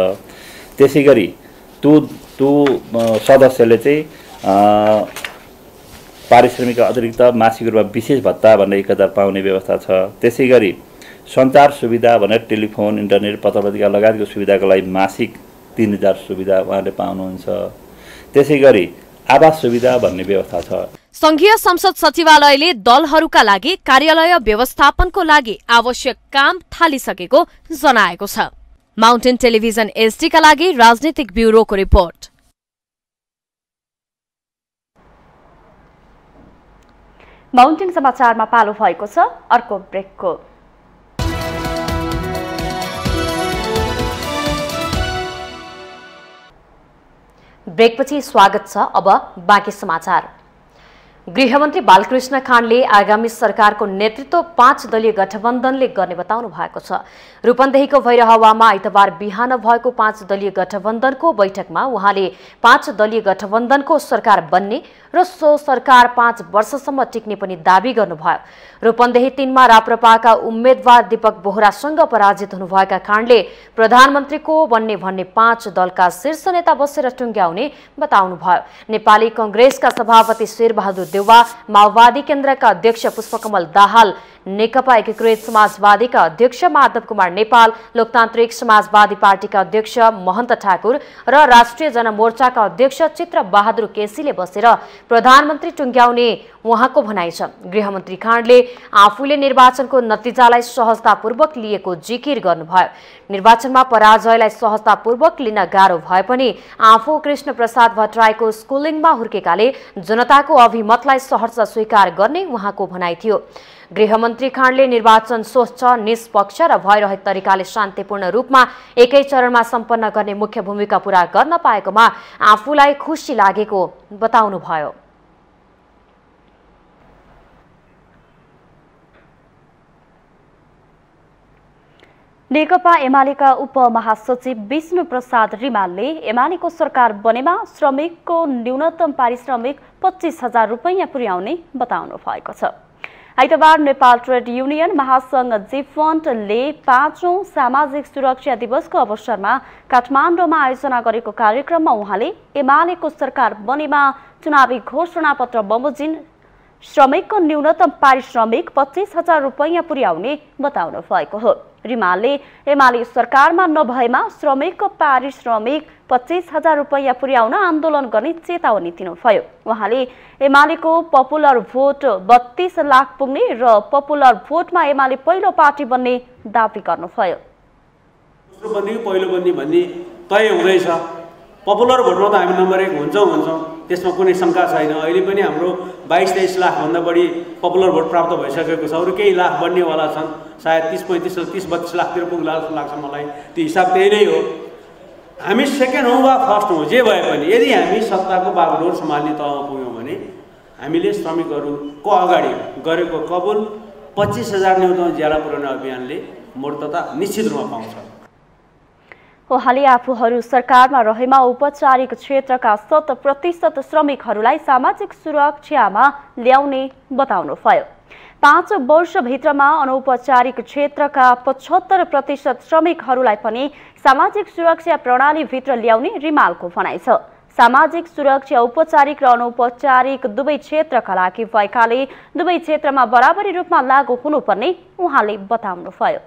त्यसै गरी त्यो सदस्यले चाहिँ पारिश्रमिक अतिरिक्त मासिक रूपमा विशेष भत्ता भनेर 1000 पाउने व्यवस्था छ। त्यसै गरी सञ्चार सुविधा भनेर टेलिफोन, इन्टरनेट, पत्रपत्रिका लगायतको सुविधाको लागि मासिक 3000 सुविधा उहाँले पाउनुहुन्छ। त्यसै गरी आवास सुविधा भन्ने व्यवस्था छ। संघीय संसद सचिवालयले दलहरूका लागि कार्यालय व्यवस्थापनको लागि आवश्यक काम थालिसकेको जनाएको छ। माउन्टेन टेलिभिजन एसडी का लागि राजनीतिक ब्युरोको रिपोर्ट। माउन्टेन समाचारमा पालो भएको छ अर्को ब्रेकको। ब्रेकपछि स्वागत छ। अब बाँकी समाचार। गृहमन्त्री बालकृष्ण खाँडले आगामी सरकारको नेतृत्व 5 दलीय गठबन्धनले गर्ने बताउनु भएको छ। रूपन्देहीको भैरहवामा आइतबार बिहान भएको 5 दलीय गठबन्धनको बैठकमा उहाँले 5 दलीय गठबन्धनको सरकार बन्ने र सो सरकार 5 वर्षसम्म टिक्ने पनि दावी गर्नुभयो। रूपन्देही 3मा राप्रपाका उम्मेद्वार दीपक बोहरासँग पराजित हुनुभएका खाँडले प्रधानमन्त्रीको बन्ने भन्ने 5 दलका शीर्ष नेता बसेर टुङ्ग्याउने बताउनुभयो। नेपाली कांग्रेसका सभापति शेरबहादुर देउवा, माओवादी केन्द्रका अध्यक्ष पुष्पकमल दाहाल, नेकपा एकीकृत समाजवादीका अध्यक्ष माधव कुमार नेपाल, लोकतान्त्रिक समाजवादी पार्टीका अध्यक्ष महन्त ठाकुर र राष्ट्रिय जनमोर्चाका अध्यक्ष चित्र बहादुर केसीले बसेर प्रधानमन्त्री टुङ्ग्याउने उहाँको भनाइ छ। गृहमन्त्री खाँडले आफूले निर्वाचनको नतिजालाई सहजतापूर्वक लिएको जिकिर गर्नुभयो। निर्वाचनमा पराजयलाई सहजतापूर्वक लिन गाह्रो भए पनि आफू कृष्ण प्रसाद भट्टराईको स्कुलिङमा हुर्केकाले जनताको अभिमतलाई सहर्ष स्वीकार गर्ने उहाँको भनाइ थियो। गृहमन्त्री खाँडले निर्वाचन स्वच्छ, निष्पक्ष र भइरहेको तरिकाले शान्तिपूर्ण रूपमा एकै चरणमा सम्पन्न गर्ने मुख्य भूमिका पूरा गर्न पाएकोमा आफूलाई खुसी लागेको बताउनुभयो। नेकपा एमालेका उपमहासचिव विष्णु प्रसाद रिमालले एमालेको सरकार बनेमा श्रमिकको न्यूनतम पारिश्रमिक 25,000 रुपैयाँ पुर्याउने बताउनु भएको छ। आइतबार नेपाल ट्रेड युनियन महासंघ जिफन्टले 5औं सामाजिक सुरक्षा दिवसको अवसरमा काठमाडौँमा आयोजना गरेको कार्यक्रममा उहाँले एमालेको सरकार बनेमा चुनावी घोषणापत्र बमोजिम श्रमिकको न्यूनतम पारिश्रमिक 25,000 रुपैयाँ पुर्याउने बताउनु भएको हो। रिमालले एमाले सरकारमा नभएमा श्रमिकको पारिश्रमिक 25,000 रुपैयाँ पुर्याउन आन्दोलन गर्ने चेतावनी दिनुभयो। उहाँले एमालेको पपुलर भोट 32 लाख पुग्ने र पपुलर भोटमा एमाले पहिलो पार्टी बन्ने दावी गर्नुभयो। पहिलो बन्ने भन्ने तय हुँदैछ। पपुलर भोटमा त हामी नम्बर 1 हुन्छौँ, त्यसमा कुनै शङ्का छैन। अहिले पनि हाम्रो 22-23 लाखभन्दा बढी पपुलर भोट प्राप्त भइसकेको छ। अरू केही लाख बन्नेवाला छन्, सायद 30-32 लाखतिर पुग्ला जस्तो लाग्छ मलाई। त्यो हिसाब त्यही नै हो। हामी सेकेन्ड हौँ वा फर्स्ट हौँ, जे भए पनि यदि हामी सत्ताको बागडोर सम्हाल्ने तहमा पुग्यौँ भने हामीले श्रमिकहरूको अगाडि गरेको कबुल 25,000 न्यूनतम ज्याला पुर्याउने अभियानले मूर्तता निश्चित रूपमा पाउँछ। उहाँले आफूहरू सरकारमा रहेमा औपचारिक क्षेत्रका 100% श्रमिकहरूलाई सामाजिक सुरक्षामा ल्याउने बताउनुभयो। 5 वर्षभित्रमा अनौपचारिक क्षेत्रका 75% श्रमिकहरूलाई पनि सामाजिक सुरक्षा प्रणालीभित्र ल्याउने रिमालको भनाइ छ। सामाजिक सुरक्षा औपचारिक र अनौपचारिक दुवै क्षेत्रका लागि भएकाले दुवै क्षेत्रमा बराबरी रूपमा लागू हुनुपर्ने उहाँले बताउनुभयो।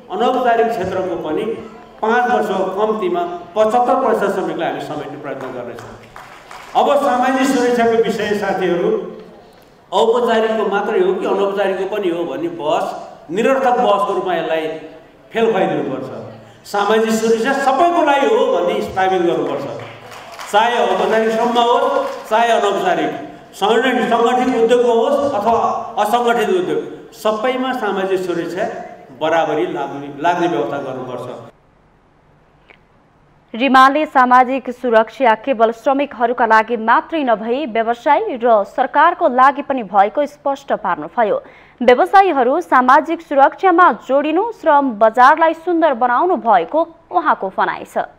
अनौपचारिक क्षेत्रको पनि 5 वर्ष कम्तीमा 75% श्रमिकलाई हामी समेट्ने प्रयत्न गर्नेछौँ। अब सामाजिक सुरक्षाको विषय साथीहरू औपचारिकको मात्रै हो कि अनौपचारिकको पनि हो भन्ने बहस निरर्थक बहसको रूपमा यसलाई फेल खुवाइदिनुपर्छ। सामाजिक सुरक्षा सबैको लागि हो भन्ने स्थापित गर्नुपर्छ। चाहे औपचारिक श्रममा होस् चाहे अनौपचारिक सङ्गठित उद्योगमा होस् अथवा असङ्गठित उद्योग, सबैमा सामाजिक सुरक्षा बराबरी लाग्ने व्यवस्था गर्नुपर्छ। रिमालले सामाजिक सुरक्षा केवल श्रमिकहरूका लागि मात्रै नभई व्यवसायी र सरकारको लागि पनि भएको स्पष्ट पार्नुभयो। व्यवसायीहरू सामाजिक सुरक्षामा जोडिनु श्रम बजारलाई सुन्दर बनाउनु भएको उहाँको भनाइ छ।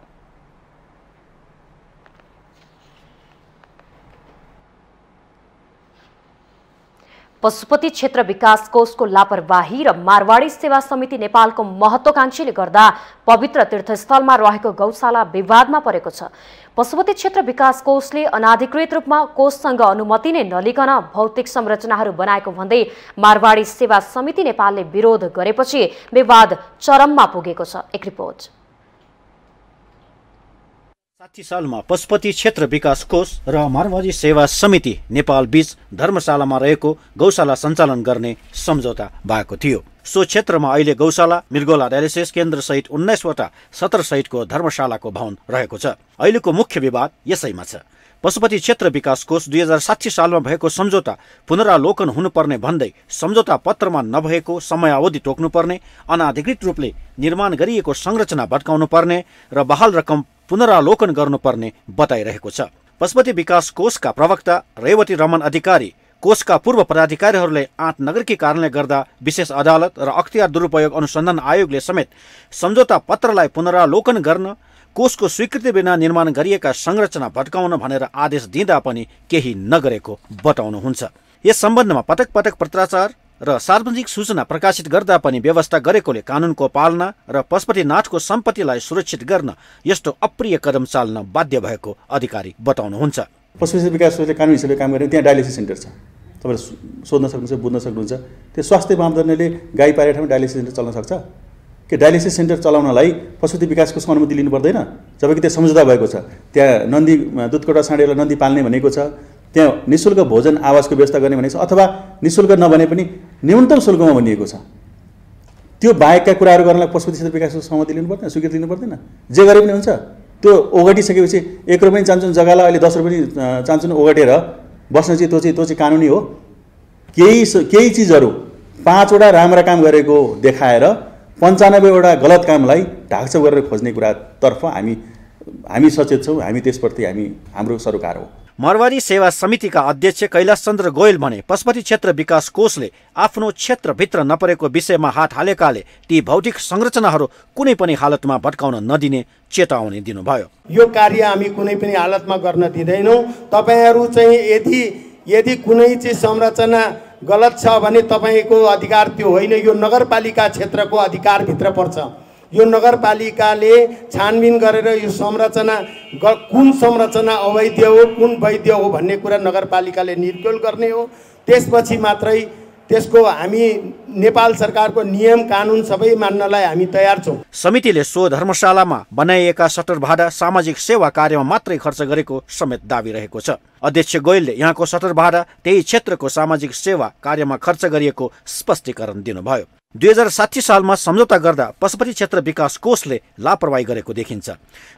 पशुपति क्षेत्र विकास कोषको लापरवाही र मारवाडी सेवा समिति नेपालको महत्वाकांक्षीले गर्दा पवित्र तीर्थस्थलमा रहेको गौशाला विवादमा परेको छ। पशुपति क्षेत्र विकास कोषले अनाधिकृत रूपमा कोषसँग अनुमति नै नलिकन भौतिक संरचनाहरू बनाएको भन्दै मारवाडी सेवा समिति नेपालले विरोध गरेपछि विवाद चरममा पुगेको छ। एक रिपोर्ट। 60 सालमा पशुपति क्षेत्र विकास कोष र मारवाडी सेवा समिति नेपाल बीच धर्मशालामा रहेको गौशाला सञ्चालन गर्ने सम्झौता भएको थियो। सो क्षेत्रमा अहिले गौशाला, मृगोला डायलिसिस केन्द्र सहित 19 वटा 17 सहितको धर्मशालाको भवन रहेको छ। अहिलेको मुख्य विवाद यसैमा छ। पशुपति क्षेत्र विकास कोष 2060 सालमा भएको सम्झौता पुनरावलोकन हुनुपर्ने भन्दै सम्झौता पत्रमा नभएको समयावधि तोक्नुपर्ने, अनाधिकृत रूपले निर्माण गरिएको संरचना भत्काउनु पर्ने र बहाल रकम पुनरावलोकन गर्नुपर्ने बताइरहेको छ। पशुपति विकास कोषका प्रवक्ता रेवती रमन अधिकारी कोषका पूर्व पदाधिकारीहरूले 8 नगरकी कारणले गर्दा विशेष अदालत र अख्तियार दुरुपयोग अनुसन्धान आयोगले समेत सम्झौता पत्रलाई पुनरावलोकन गर्न, कोषको स्वीकृति बिना निर्माण गरिएका संरचना भत्काउन भनेर आदेश दिँदा पनि केही नगरेको बताउनुहुन्छ। यस सम्बन्धमा पटक पटक पत्राचार र सार्वजनिक सूचना प्रकाशित गर्दा पनि व्यवस्था गरेकोले कानुनको पालना र पशुपतिनाथको सम्पत्तिलाई सुरक्षित गर्न यस्तो अप्रिय कदम चाल्न बाध्य भएको अधिकारी बताउनुहुन्छ। पशुपति विकास कोषले कानुनी हिसाबले काम गरेर त्यहाँ डायलिसिस सेन्टर छ। तपाईँले सोध्न सक्नुहुन्छ, बुझ्न सक्नुहुन्छ। त्यो स्वास्थ्य मापदण्डले गाई पारेको ठाउँमा डायलिसिस सेन्टर चल्न सक्छ कि डायलिसिस सेन्टर चलाउनलाई पशुपति विकास कोषको अनुमति लिनु पर्दैन? जबकि त्यो सम्झौता भएको छ। त्यहाँ नन्दी दुधकोटा साँडेलाई नन्दी पाल्ने भनेको छ, त्यहाँ निःशुल्क भोजन आवासको व्यवस्था गर्ने भनेको छ, अथवा निःशुल्क नभने पनि न्यूनतम शुल्कमा भनिएको छ। त्यो बाहेकका कुराहरू गर्नलाई पशुपति क्षेत्र विकासको सहमति लिनु पर्दैन, स्वीकृति लिनु पर्दैन? जे गरे पनि हुन्छ। त्यो ओगटिसकेपछि 1 रुपैयाँ चान्चुन जग्गालाई अहिले 10 रुपैयाँ चान्चुन ओगटेर बस्न चाहिँ त्यो चाहिँ कानुनी हो? केही चिजहरू 5 वटा राम्रा काम गरेको देखाएर 95 वटा गलत कामलाई ढाकछोप गरेर खोज्ने कुरातर्फ हामी सचेत छौँ। हामी त्यसप्रति हाम्रो सरोकार हो। मारवाडी सेवा समितिका अध्यक्ष कैलाश चन्द्र गोयल भने पशुपति क्षेत्र विकास कोषले आफ्नो क्षेत्रभित्र नपरेको विषयमा हात हालेकाले ती भौतिक संरचनाहरू कुनै पनि हालतमा भत्काउन नदिने चेतावनी दिनुभयो। यो कार्य हामी कुनै पनि हालतमा गर्न दिँदैनौँ। तपाईहरू चाहिँ यदि कुनै चाहिँ संरचना गलत छ भने तपाईँको अधिकार त्यो होइन, यो नगरपालिका क्षेत्रको अधिकारभित्र पर्छ। यो नगरपालिकाले छानबिन गरेर यो संरचना कुन संरचना अवैध हो कुन वैध हो भन्ने कुरा नगरपालिकाले निर्क्युल गर्ने हो। त्यसपछि मात्रै त्यसको हामी नेपाल सरकारको नियम कानुन सबै मान्नलाई हामी तयार छौँ। समितिले सो धर्मशालामा बनाइएका सटर भाडा सामाजिक सेवा कार्यमा मात्रै खर्च गरेको समेत दाबी रहेको छ। अध्यक्ष गोयलले यहाँको सटर भाडा त्यही क्षेत्रको सामाजिक सेवा कार्यमा खर्च गरिएको स्पष्टीकरण दिनुभयो। 2060 सालमा सम्झौता गर्दा पशुपति क्षेत्र विकास कोषले लापरवाही गरेको देखिन्छ।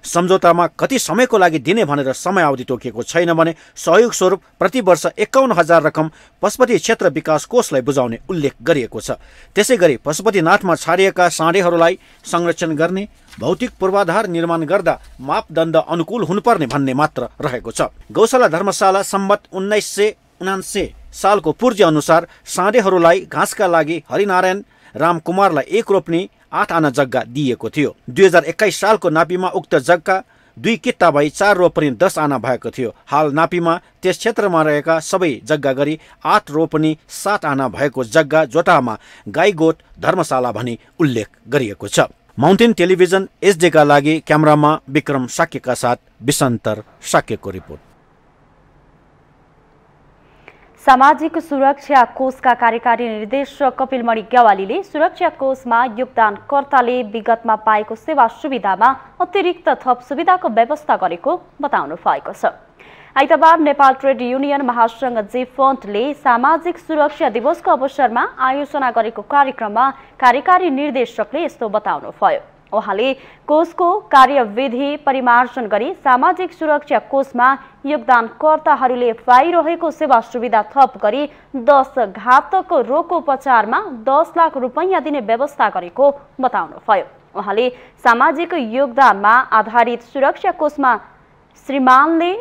सम्झौतामा कति समयको लागि दिने भनेर समयावधि तोकिएको छैन भने सहयोग स्वरूप प्रति वर्ष 51,000 रकम पशुपति क्षेत्र विकास कोषलाई बुझाउने उल्लेख गरिएको छ। त्यसै गरी पशुपतिनाथमा छाडिएका साँढेहरूलाई संरक्षण गर्ने भौतिक पूर्वाधार निर्माण गर्दा मापदण्ड अनुकूल हुनुपर्ने भन्ने मात्र रहेको छ। गौशाला धर्मशाला सम्बत 1979 सालको पूर्जी अनुसार साँढेहरूलाई घाँसका लागि हरिनारायण रामकुमारलाई 1 रोपनी 8 आना जग्गा दिएको थियो। 2021 सालको नापीमा उक्त जग्गा 2 किता भई 4 रोपनी 10 आना भएको थियो। हाल नापीमा त्यस क्षेत्रमा रहेका सबै जग्गा गरी 8 रोपनी 7 आना भएको जग्गा जोटामा गाई गोठ धर्मशाला भनी उल्लेख गरिएको छ। माउन्टेन टेलिभिजन एसडी का लागि क्यामेरामा विक्रम साक्यका साथ विसन्तर साक्यको रिपोर्ट। सामाजिक सुरक्षा कोषका कार्यकारी निर्देशक कपिलमणि ग्यावालीले सुरक्षा कोषमा योगदानकर्ताले विगतमा पाएको सेवा सुविधामा अतिरिक्त थप सुविधाको व्यवस्था गरेको बताउनु भएको छ। आइतबार नेपाल ट्रेड युनियन महासंघ जेफन्टले सामाजिक सुरक्षा दिवसको अवसरमा आयोजना गरेको कार्यक्रममा कार्यकारी निर्देशकले यस्तो बताउनु भयो। उहाँले कोषको कार्यविधि परिमार्जन गरी सामाजिक सुरक्षा कोषमा योगदानकर्ताहरूले पाइरहेको सेवा सुविधा थप गरी 10 घातक रोगको उपचारमा 10 लाख रुपैयाँ दिने व्यवस्था गरेको बताउनु भयो। उहाँले सामाजिक योगदानमा आधारित सुरक्षा कोषमा श्रीमानले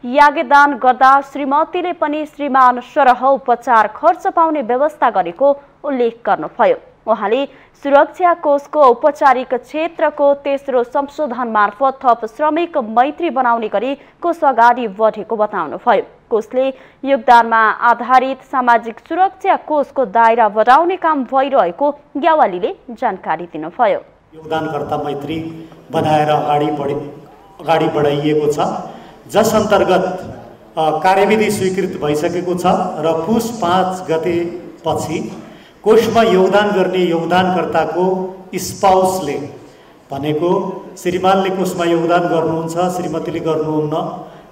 यागदान गर्दा श्रीमतीले पनि श्रीमान सरह उपचार खर्च पाउने व्यवस्था गरेको उल्लेख गर्नुभयो। उहाँले सुरक्षा कोषको औपचारिक क्षेत्रको तेस्रो संशोधन मार्फत थप श्रमिक मैत्री बनाउने गरी कोष अगाडि बढेको बताउनुभयो। कोषले योगदानमा आधारित सामाजिक सुरक्षा कोषको दायरा बढाउने काम भइरहेको ग्यावालीले जानकारी दिनुभयो। योगदानकर्ता मैत्री बनाएर अगाडि बढाइएको छ, जस अन्तर्गत कार्यविधि स्वीकृत भइसकेको छ र पुस 5 गते पछि कोषमा योगदान गर्ने योगदानकर्ताको स्पाउसले भनेको श्रीमानले कोषमा योगदान गर्नुहुन्छ, श्रीमतीले गर्नुहुन्न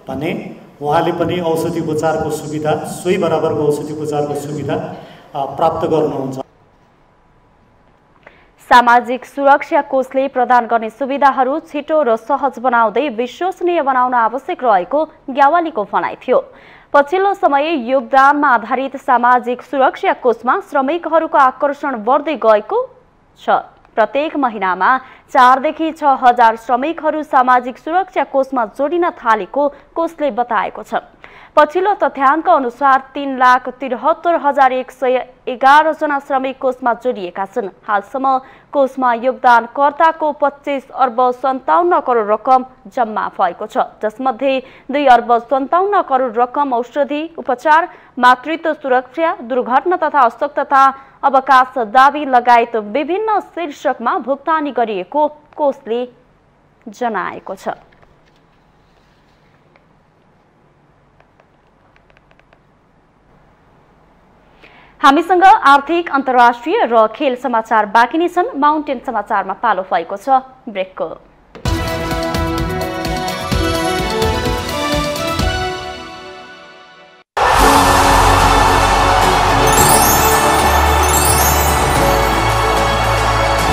भने उहाँले पनि औषधि उपचारको सुविधा सोही बराबरको औषधि उपचारको सुविधा प्राप्त गर्नुहुन्छ। सामाजिक सुरक्षा कोषले प्रदान गर्ने सुविधाहरू छिटो र सहज बनाउँदै विश्वसनीय बनाउन आवश्यक रहेको ग्यावालीको भनाइ थियो। पछिल्लो समय योगदानमा आधारित सामाजिक सुरक्षा कोषमा श्रमिकहरूको आकर्षण बढ्दै गएको छ। प्रत्येक महिनामा 4 देखि 6 हजार श्रमिकहरू सामाजिक सुरक्षा कोषमा जोडिन थालेको कोषले बताएको छ। पछिल्लो तथ्याङ्क अनुसार 3,73,111 जना श्रमिक कोषमा जोडिएका छन्। हालसम्म कोषमा योगदानकर्ताको 25 अर्ब 57 करोड रकम जम्मा भएको छ, जसमध्ये 2 अर्ब 57 करोड रकम औषधि उपचार, मातृत्व सुरक्षा, दुर्घटना तथा अशक्तता अवकाश दावी लगायत विभिन्न शीर्षकमा भुक्तानी गरिएको कोषले जनाएको छ। हामीसँग आर्थिक, अन्तर्राष्ट्रिय र खेल समाचार बाँकी नै छन्। माउन्टेन समाचारमा पालो भएको छ ब्रेकको।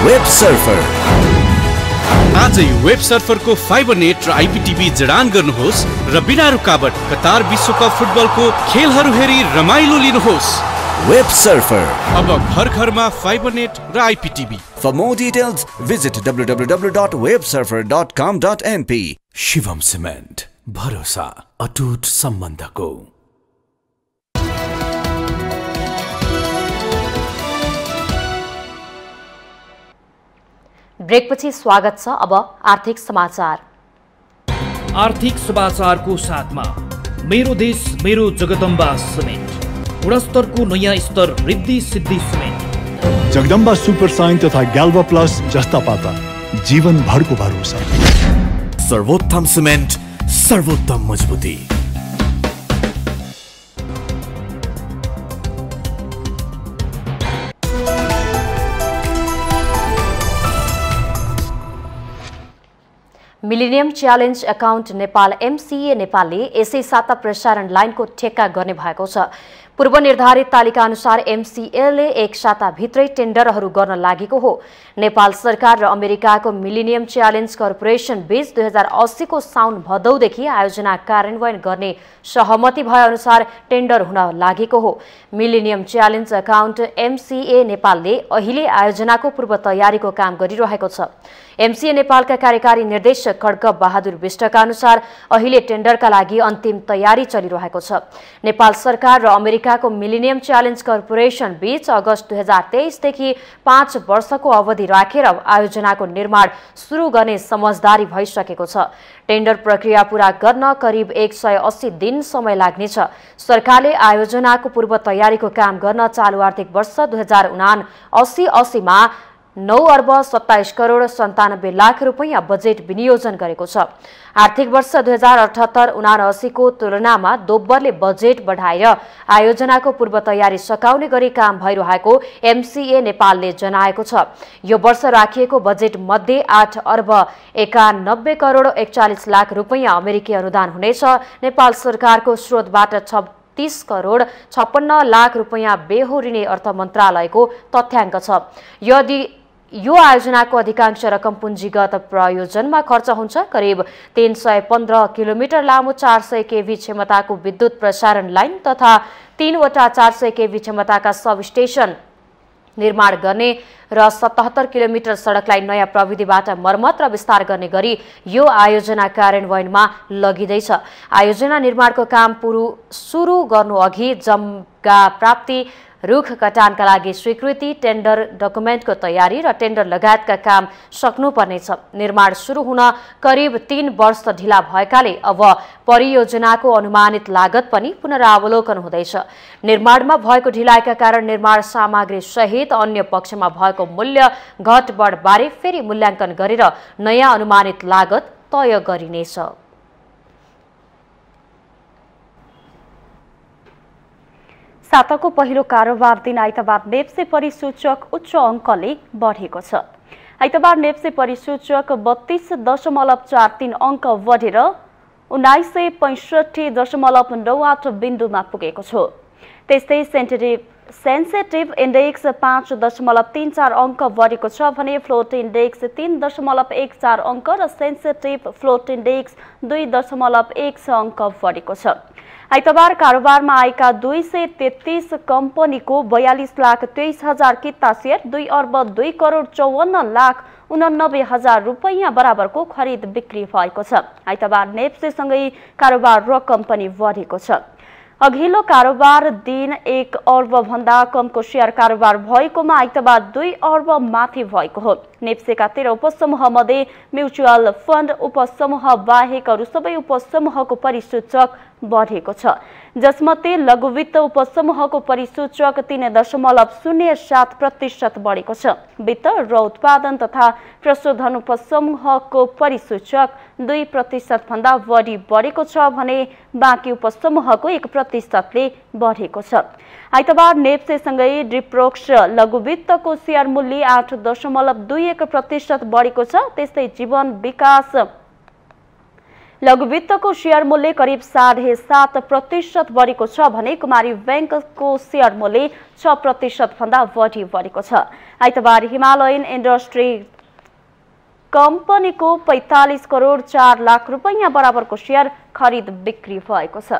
वेब सर्फर आजै वेब सर्फरको फाइबर नेट र आइपीटीभी जडान गर्नुहोस् र बिना रुकावट कतार विश्वकप फुटबलको खेलहरू हेरी रमाइलो लिनुहोस्। वेब सर्फर अब घर घरमा फाइबर नेट र आइपीटीभी। For more details visit www.websurfer.com.np। Shivam cement, भरोसा अटुट सम्बन्धको। ब्रेकपछि स्वागत छ। अब आर्थिक समाचार। आर्थिक समाचारको साथमा मेरो देश मेरो जगदम्बा सिमेन्ट, गुणस्तरको नयाँ स्तर Riddhi Siddhi cement, Jagadamba super sign तथा ग्याल्बा प्लस जस्ता पाता जीवन भरको भरोसा। सर्वोत्तम सिमेन्ट, सर्वोत्तम मजबुती। Millennium challenge account Nepal MCA नेपालले यसै साता प्रसारण लाइनको ठेक्का गर्ने भएको छ। पूर्व निर्धारित तालिका अनुसार MCAले एक साताभित्रै टेन्डरहरू गर्न लागेको हो। नेपाल सरकार र अमेरिकाको मिलेनियम च्यालेन्ज कर्पोरेसन बीच 2080 को साउन भदौदेखि आयोजना कार्यान्वयन गर्ने सहमति भए अनुसार टेन्डर हुन लागेको हो। मिलेनियम च्यालेन्ज अकाउन्ट MCA नेपालले अहिले आयोजनाको पूर्व तयारीको काम गरिरहेको छ। MCA नेपालका कार्यकारी निर्देशक खड्ग बहादुर विष्टका अनुसार अहिले टेन्डरका लागि अन्तिम तयारी चलिरहेको छ। नेपाल सरकार र अमेरिकाको मिलेनियम च्यालेन्ज कर्पोरेसन बीच अगस्त 2023 देखि 5 वर्षको अवधि राखेर आयोजनाको निर्माण सुरु गर्ने समझदारी भइसकेको छ। टेन्डर प्रक्रिया पूरा गर्न करिब 180 दिन समय लाग्नेछ। सरकारले आयोजनाको पूर्व तयारीको काम गर्न चालु आर्थिक वर्ष 2079-80 मा 9 अर्ब 27 करोड 97 लाख रुपैयाँ बजेट विनियोजन गरेको छ। आर्थिक वर्ष 2078-79 को तुलनामा दोब्बरले बजेट बढाएर आयोजनाको पूर्व तयारी सकाउने गरी काम भइरहेको MCA नेपालले जनाएको छ। यो वर्ष राखिएको बजेट मध्ये 8 अर्ब 91 करोड 41 लाख रुपैयाँ अमेरिकी अनुदान हुनेछ। नेपाल सरकारको स्रोतबाट 36 करोड 56 लाख रुपैयाँ बेहोरिने अर्थ मन्त्रालयको तथ्याङ्क छ। यदि यो आयोजनाको अधिकांश रकम पुँजीगत प्रयोजनमा खर्च हुन्छ। करिब 315 किलोमिटर लामो 400 केभी क्षमताको विद्युत प्रसारण लाइन तथा 3 वटा 400 केभी क्षमताका सब स्टेशन निर्माण गर्ने र 77 किलोमिटर सडकलाई नयाँ प्रविधिबाट मर्मत र विस्तार गर्ने गरी यो आयोजना कार्यान्वयनमा लगिँदैछ। आयोजना निर्माणको काम सुरु गर्नु अघि जम्गा प्राप्ति, रुख कटानका लागि स्वीकृति, टेन्डर डकुमेन्टको तयारी र टेन्डर लगायतका काम सक्नुपर्नेछ। निर्माण सुरु हुन करिब 3 वर्ष ढिला भएकाले अब परियोजनाको अनुमानित लागत पनि पुनरावलोकन हुँदैछ। निर्माणमा भएको ढिलाइका कारण निर्माण सामग्री सहित अन्य पक्षमा भएको मूल्य घटबढ बारे फेरि मूल्याङ्कन गरेर नयाँ अनुमानित लागत तय गरिनेछ। साताको पहिलो कारोबार दिन आइतबार नेप्से परिसूचक उच्च अङ्कले बढेको छ। आइतबार नेप्से परिसूचक 32.43 अङ्क बढेर 1965.98 बिन्दुमा पुगेको छ। त्यस्तै सेन्सेटिभ इन्डेक्स 5.34 अङ्क बढेको छ भने फ्लोट इन्डेक्स 3.14 अङ्क र सेन्सेटिभ फ्लोट इन्डेक्स 2.16 अङ्क बढेको छ। आइतबार कारोबारमा आएका 233 कम्पनीको 42,23,000 किता सेयर 2 अर्ब 2 करोड 54 लाख 89 हजार रुपैयाँ बराबरको खरिद बिक्री भएको छ। आइतबार नेप्सेसँगै कारोबार रकम पनि बढेको छ। अघिल्लो कारोबार दिन 1 अर्ब भन्दा कमको शेयर कारोबार भएकोमा आइतबार 2 अर्ब माथि भएको हो। नेप्सेका 13 उपसमूह मध्ये म्युचुअल फन्ड उपसमूह बाहेक अरू सबै उपसमूहको परिसूचक बढेको छ, जसमध्ये लघुवित्त उपसमूहको परिसूचक 3.07% बढेको छ। वित्त र उत्पादन तथा प्रशोधन उपसमूहको परिसूचक 2% भन्दा बढी बढेको छ भने बाँकी उपसमूहको 1%ले बढेको छ। आइतबार नेप्सेसँगै डिप्रोक्स लघुवित्तको शेयर मूल्य 8.21% बढेको छ। त्यस्तै जीवन विकास लघुवित्तको शेयर मूल्य करिब 7.5% बढेको छ भने कुमारी बैंकको शेयर मूल्य 6% भन्दा बढी बढेको छ। आइतबार हिमालयन इन्डस्ट्री कम्पनीको 45 करोड 4 लाख रुपैयाँ बराबरको शेयर खरिद बिक्री भएको छ।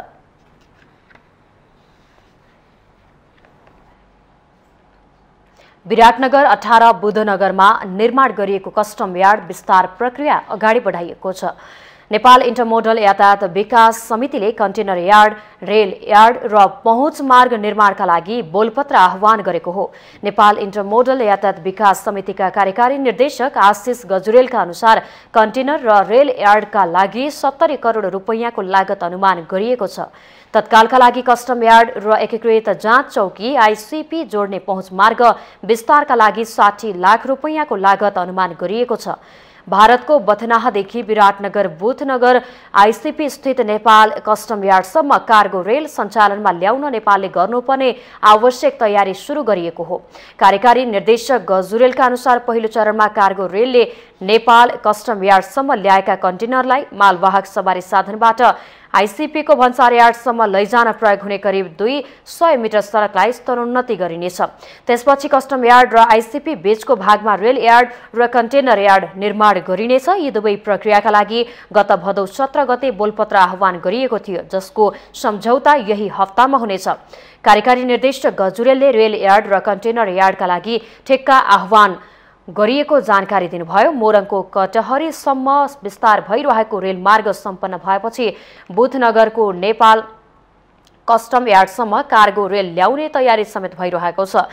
विराटनगर 18 बुधनगरमा निर्माण गरिएको कस्टम यार्ड विस्तार प्रक्रिया अगाडि बढाइएको छ। नेपाल इन्टरमोडल यातायात विकास समितिले कन्टेनर यार्ड, रेल यार्ड र पहुँच मार्ग निर्माणका लागि बोलपत्र आह्वान गरेको हो। नेपाल इन्टरमोडल यातायात विकास समितिका कार्यकारी निर्देशक आशिष गजुरेलका अनुसार कन्टेनर र रेल यार्डका लागि 70 करोड रुपैयाँको लागत अनुमान गरिएको छ। तत्कालका लागि कस्टम यार्ड र एकीकृत जाँच चौकी ICP जोड्ने पहुँच मार्ग विस्तारका लागि 60 लाख रुपैयाँको लागत अनुमान गरिएको छ। भारतको बथनाहदेखि विराटनगर बुथनगर आईसीपी स्थित नेपाल कस्टम यार्डसम्म कार्गो रेल सञ्चालनमा ल्याउन नेपालले गर्नुपर्ने आवश्यक तयारी सुरु गरिएको हो। कार्यकारी निर्देशक गजुरेलका अनुसार पहिलो चरणमा कार्गो रेलले नेपाल कस्टम यार्डसम्म ल्याएका कन्टेनरलाई मालवाहक सवारी साधनबाट आईसीपीको भन्सार यार्डसम्म लैजान प्रयोग हुने करिब 200 मिटर सडकलाई स्तरोन्नति गरिनेछ। त्यसपछि कस्टम यार्ड र आईसीपी बीचको भागमा रेल यार्ड र कन्टेनर यार्ड निर्माण गरिनेछ। यी दुवै प्रक्रियाका लागि गत भदौ 17 गते बोलपत्र आह्वान गरिएको थियो, जसको सम्झौता यही हप्तामा हुनेछ। कार्यकारी निर्देशक गजुरेलले रेल यार्ड र कन्टेनर यार्डका लागि ठेक्का आह्वान गरिएको जानकारी दिनुभयो। मोरङको कटहरीसम्म विस्तार भइरहेको रेलमार्ग सम्पन्न भएपछि बुथनगरको नेपाल कस्टम यार्डसम्म कार्गो रेल ल्याउने तयारी समेत भइरहेको छ।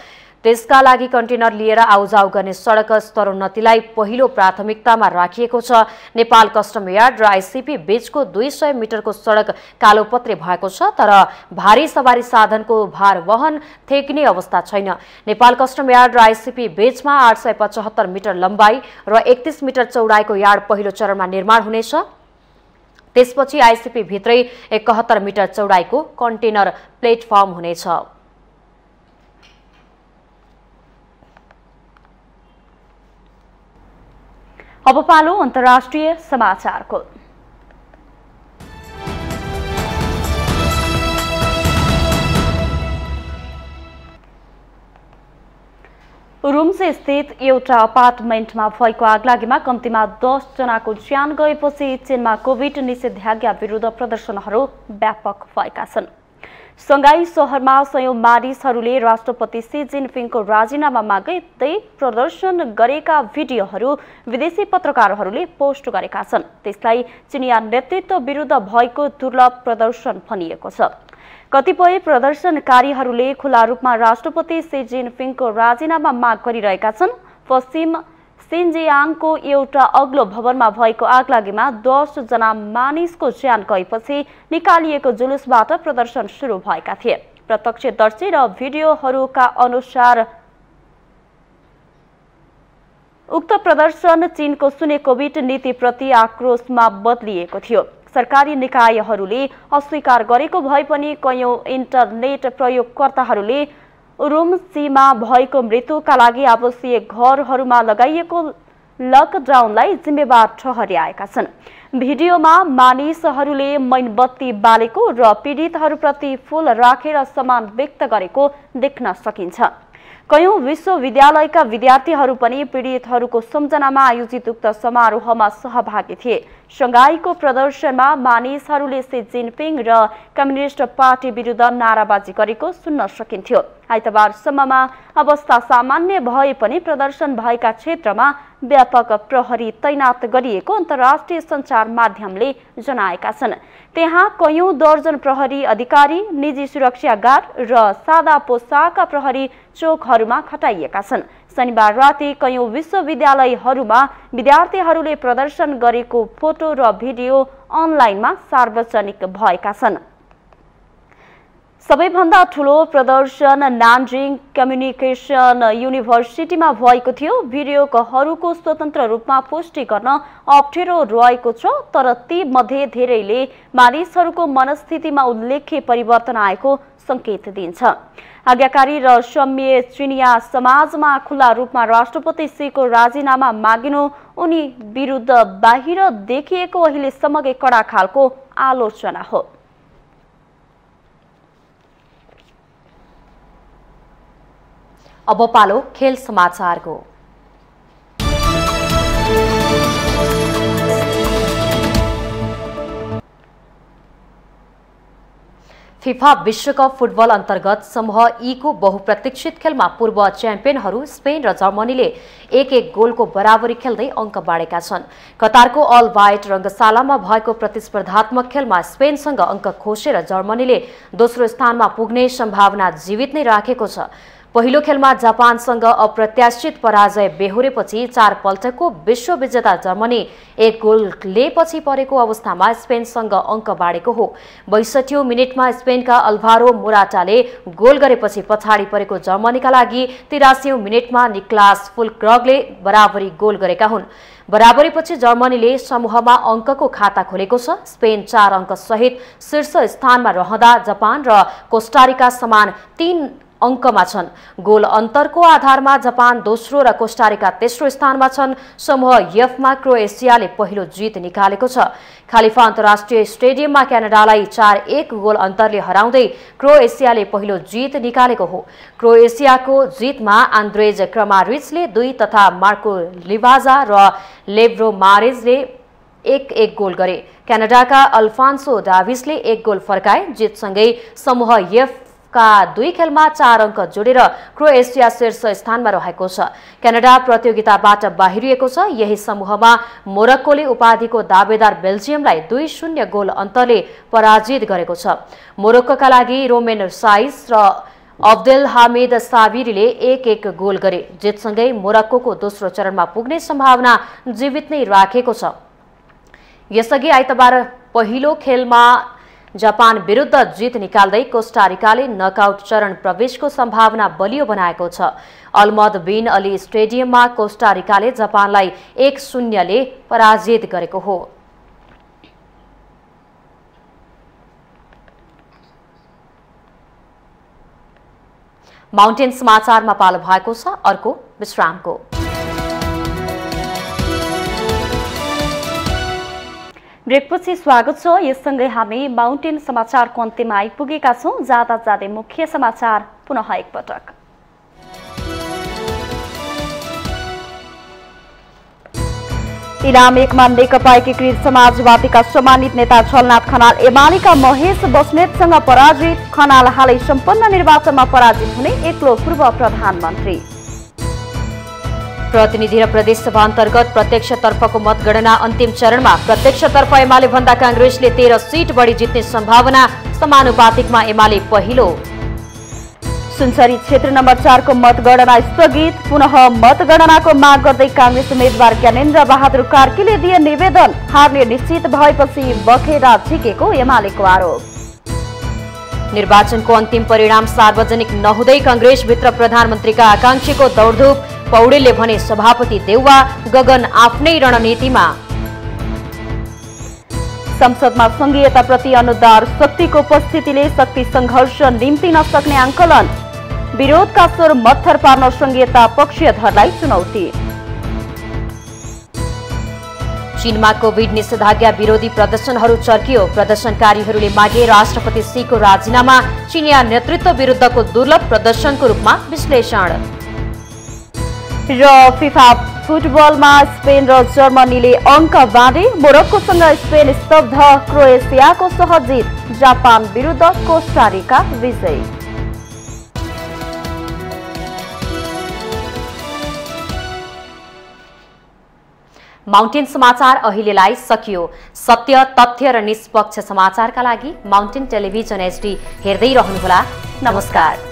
त्यसका लागि कन्टेनर लिएर आउजाउ गर्ने सडक स्तरोन्नतिलाई पहिलो प्राथमिकतामा राखिएको छ। नेपाल कस्टम यार्ड र आईसीपी बीचको 200 मिटरको सडक कालोपत्रे भएको छ, तर भारी सवारी साधनको भार वहन थेक्ने अवस्था छैन। नेपाल कस्टम यार्ड र आईसीपी बीचमा 875 मिटर लम्बाई र 31 मिटर चौडाइको यार्ड पहिलो चरणमा निर्माण हुनेछ। त्यसपछि आईसीपी भित्रै 71 मिटर चौडाइको कन्टेनर प्लेटफर्म हुनेछ। अब पालो अन्तर्राष्ट्रिय समाचारको। रुम्से स्थित एउटा अपार्टमेन्टमा भएको आगलागीमा कम्तीमा 10 जनाको ज्यान गएपछि चीनमा कोभिड निषेधाज्ञा विरुद्ध प्रदर्शनहरू व्यापक भएका छन्। संघाई शहरमा सयौं मानिसहरूले राष्ट्रपति सी जिनपिङको राजीनामा माग्दै प्रदर्शन गरेका भिडियोहरू विदेशी पत्रकारहरूले पोस्ट गरेका छन्। त्यसलाई चिनिया नेतृत्व विरुद्ध भएको दुर्लभ प्रदर्शन भनिएको छ। कतिपय प्रदर्शनकारीहरूले खुला रूपमा राष्ट्रपति सी जिनपिङको राजीनामा माग गरिरहेका छन्। पश्चिम सिन्जियाङको एउटा अग्लो भवनमा भएको आगलागीमा 10 जना मानिसको ज्यान गएपछि निकालिएको जुलुसबाट प्रदर्शन सुरु भएका थिए। प्रत्यक्षदर्शी र भिडियोहरूका अनुसार उक्त प्रदर्शन चीनको सुने कोभिड नीतिप्रति आक्रोशमा बदलिएको थियो। सरकारी निकायहरूले अस्वीकार गरेको भए पनि कयौं इन्टरनेट प्रयोगकर्ताहरूले रुम्सीमा भएको मृत्युका लागि आवश्यक घरहरूमा लगाइएको लकडाउनलाई जिम्मेवार ठहर्याएका छन्। भिडियोमा मानिसहरूले मैनबत्ती बालेको र पीडितहरूप्रति फूल राखेर सम्मान व्यक्त गरेको देख्न सकिन्छ। कयौं विश्वविद्यालयका विद्यार्थीहरू पनि पीडितहरूको सम्झनामा आयोजित उक्त समारोहमा सहभागी थिए। संघाईको प्रदर्शनमा मानिसहरूले सी जिनपिङ र कम्युनिस्ट पार्टी विरुद्ध नाराबाजी गरेको सुन्न सकिन्थ्यो। आइतबारसम्ममा अवस्था सामान्य भए पनि प्रदर्शन भएका क्षेत्रमा व्यापक प्रहरी तैनात गरिएको अन्तर्राष्ट्रिय सञ्चार माध्यमले जनाएका छन्। त्यहाँ कयौं दर्जन प्रहरी अधिकारी, निजी सुरक्षा गार्ड र सादा पोसाकका प्रहरी चोकहरूमा खटाइएका छन्। शनिबार राति कयौं विश्वविद्यालयहरूमा विद्यार्थीहरूले प्रदर्शन गरेको फोटो र भिडियो अनलाइनमा सार्वजनिक भएका छन्। सबैभन्दा ठूलो प्रदर्शन नानजिङ कम्युनिकेसन युनिभर्सिटीमा भएको थियो। भिडियोहरूको स्वतन्त्र रूपमा पुष्टि गर्न अप्ठ्यारो रहेको छ, तर ती मध्ये धेरैले मानिसहरूको मनस्थितिमा उल्लेख्य परिवर्तन आएको संकेत दिन्छ। आज्ञाकारी र सम्य चिनिया समाजमा खुला रूपमा राष्ट्रपति सीको राजीनामा मागिनु उनी विरुद्ध बाहिर देखिएको अहिलेसम्मकै कडा खालको आलोचना हो। अब पालो खेल समाचारको। फिफा विश्वकप फुटबल अन्तर्गत समूह ई को बहुप्रतीक्षित खेलमा पूर्व च्याम्पियनहरू स्पेन र जर्मनीले 1-1 गोलको बराबरी खेल्दै अङ्क बाँडेका छन्। कतारको अल वाइट रङ्गशालामा भएको प्रतिस्पर्धात्मक खेलमा स्पेनसँग अङ्क खोसेर जर्मनीले दोस्रो स्थानमा पुग्ने सम्भावना जीवित नै राखेको छ। पहिलो खेलमा जापानसँग अप्रत्याशित पराजय बेहोरेपछि 4 पल्टको विश्व विजेता जर्मनी 1 गोलले पछि परेको अवस्थामा स्पेनसँग अङ्क बाँडेको हो। 62औं मिनेटमा स्पेनका अल्भारो मोराटाले गोल गरेपछि पछाडि परेको जर्मनीका लागि 83औं मिनेटमा निक्लास फुलक्रगले बराबरी गोल गरेका हुन्। बराबरीपछि जर्मनीले समूहमा अङ्कको खाता खोलेको छ। स्पेन 4 अङ्क सहित शीर्ष स्थानमा रहँदा जापान र कोस्टारिका समान 3 अङ्कमा छन्। गोल अन्तरको आधारमा जापान दोस्रो र कोस्टारिका तेस्रो स्थानमा छन्। समूह एफमा क्रोएसियाले पहिलो जित निकालेको छ। खालिफा अन्तर्राष्ट्रिय स्टेडियममा क्यानाडालाई 4-1 गोल अन्तरले हराउँदै क्रोएसियाले पहिलो जित निकालेको हो। क्रोएसियाको जितमा आन्द्रेज क्रमारिचले 2 तथा मार्को लिभाजा र लेब्रो मारेजले 1-1 गोल गरे। क्यानाडाका अल्फान्सो डाभिसले 1 गोल फर्काए। जितसँगै समूह एफ का 2 खेलमा 4 अङ्क जोडेर क्रोएसिया शीर्ष स्थानमा रहेको छ। क्यानाडा प्रतियोगिताबाट बाहिरिएको छ। यही समूहमा मोरक्कोले उपाधिको दावेदार बेल्जियमलाई 2-0 गोल अन्तरले पराजित गरेको छ। मोरक्कोका लागि रोमेन साइस र अब्देल हामिद साबिरीले 1-1 गोल गरे। जितसँगै मोरक्कोको दोस्रो चरणमा पुग्ने सम्भावना जीवित नै राखेको छ। यसअघि आइतबार पहिलो खेलमा जापान विरुद्ध जित निकाल्दै कोस्टारिकाले नकआउट चरण प्रवेशको सम्भावना बलियो बनाएको छ। अल्मद बिन अली स्टेडियममा कोस्टारिकाले जापानलाई 1-0 ले पराजित गरेको हो। माउन्टेन समाचारमा पालो भएको छ अर्को विश्रामको। ब्रेकपछि स्वागत छ। यससँगै हामी माउन्टेन समाचारको अन्त्यमा आइपुगेका छौं। जाँदा जाँदै मुख्य समाचार पुनः एकपटक। इलाम 1 मा नेकपा एकीकृत समाजवादीका सम्मानित नेता झलनाथ खनाल एमालेका महेश बस्नेतसँग पराजित। खनाल हालै सम्पन्न निर्वाचनमा पराजित हुने एक्लो पूर्व प्रधानमन्त्री। प्रतिनिधि र प्रदेशसभा अन्तर्गत प्रत्यक्षतर्फको मतगणना अन्तिम चरणमा प्रत्यक्षतर्फ एमाले भन्दा कांग्रेसले 13 सीट बढी जित्ने सम्भावना। समानुपातिकमा एमाले पहिलो। सुनसरी क्षेत्र नम्बर 4 को मतगणना स्थगित। पुनः मतगणनाको माग गर्दै कांग्रेस उम्मेद्वार ज्ञानेन्द्र बहादुर कार्कीले दिए निवेदन। हार्ने निश्चित भएपछि बखेरा झिकेको एमालेको आरोप। निर्वाचनको अन्तिम परिणाम सार्वजनिक नहुँदै कांग्रेसभित्र प्रधानमन्त्रीका आकांक्षीको दौडधुप। पौडेलले भने सभापति देउवा गगन आफ्नै रणनीतिमा। संसदमा संघीयताप्रति अनुदार शक्तिको उपस्थितिले शक्ति संघर्ष निम्तिन सक्ने आंकलन। विरोधका स्वर मत्थर पार्न संघीयता पक्षधरलाई चुनौती। चीनमा कोभिड निषेधाज्ञा विरोधी प्रदर्शनहरू चर्कियो। प्रदर्शनकारीहरूले मागे राष्ट्रपति सीको राजीनामा। चीनिया नेतृत्व विरुद्धको दुर्लभ प्रदर्शनको रूपमा विश्लेषण। र फिफा फुटबलमा स्पेन र जर्मनीले अङ्क बाँडे। मोरक्कोसँग स्पेन स्तब्ध। क्रोएसियाको सहज जित। जापान विरुद्ध कोस्टारिका विजयी। माउन्टेन समाचार अहिलेलाई सकियो। सत्य, तथ्य र निष्पक्ष समाचारका लागि माउन्टेन टेलिभिजन HD हेर्दै रहनुहोला। नमस्कार।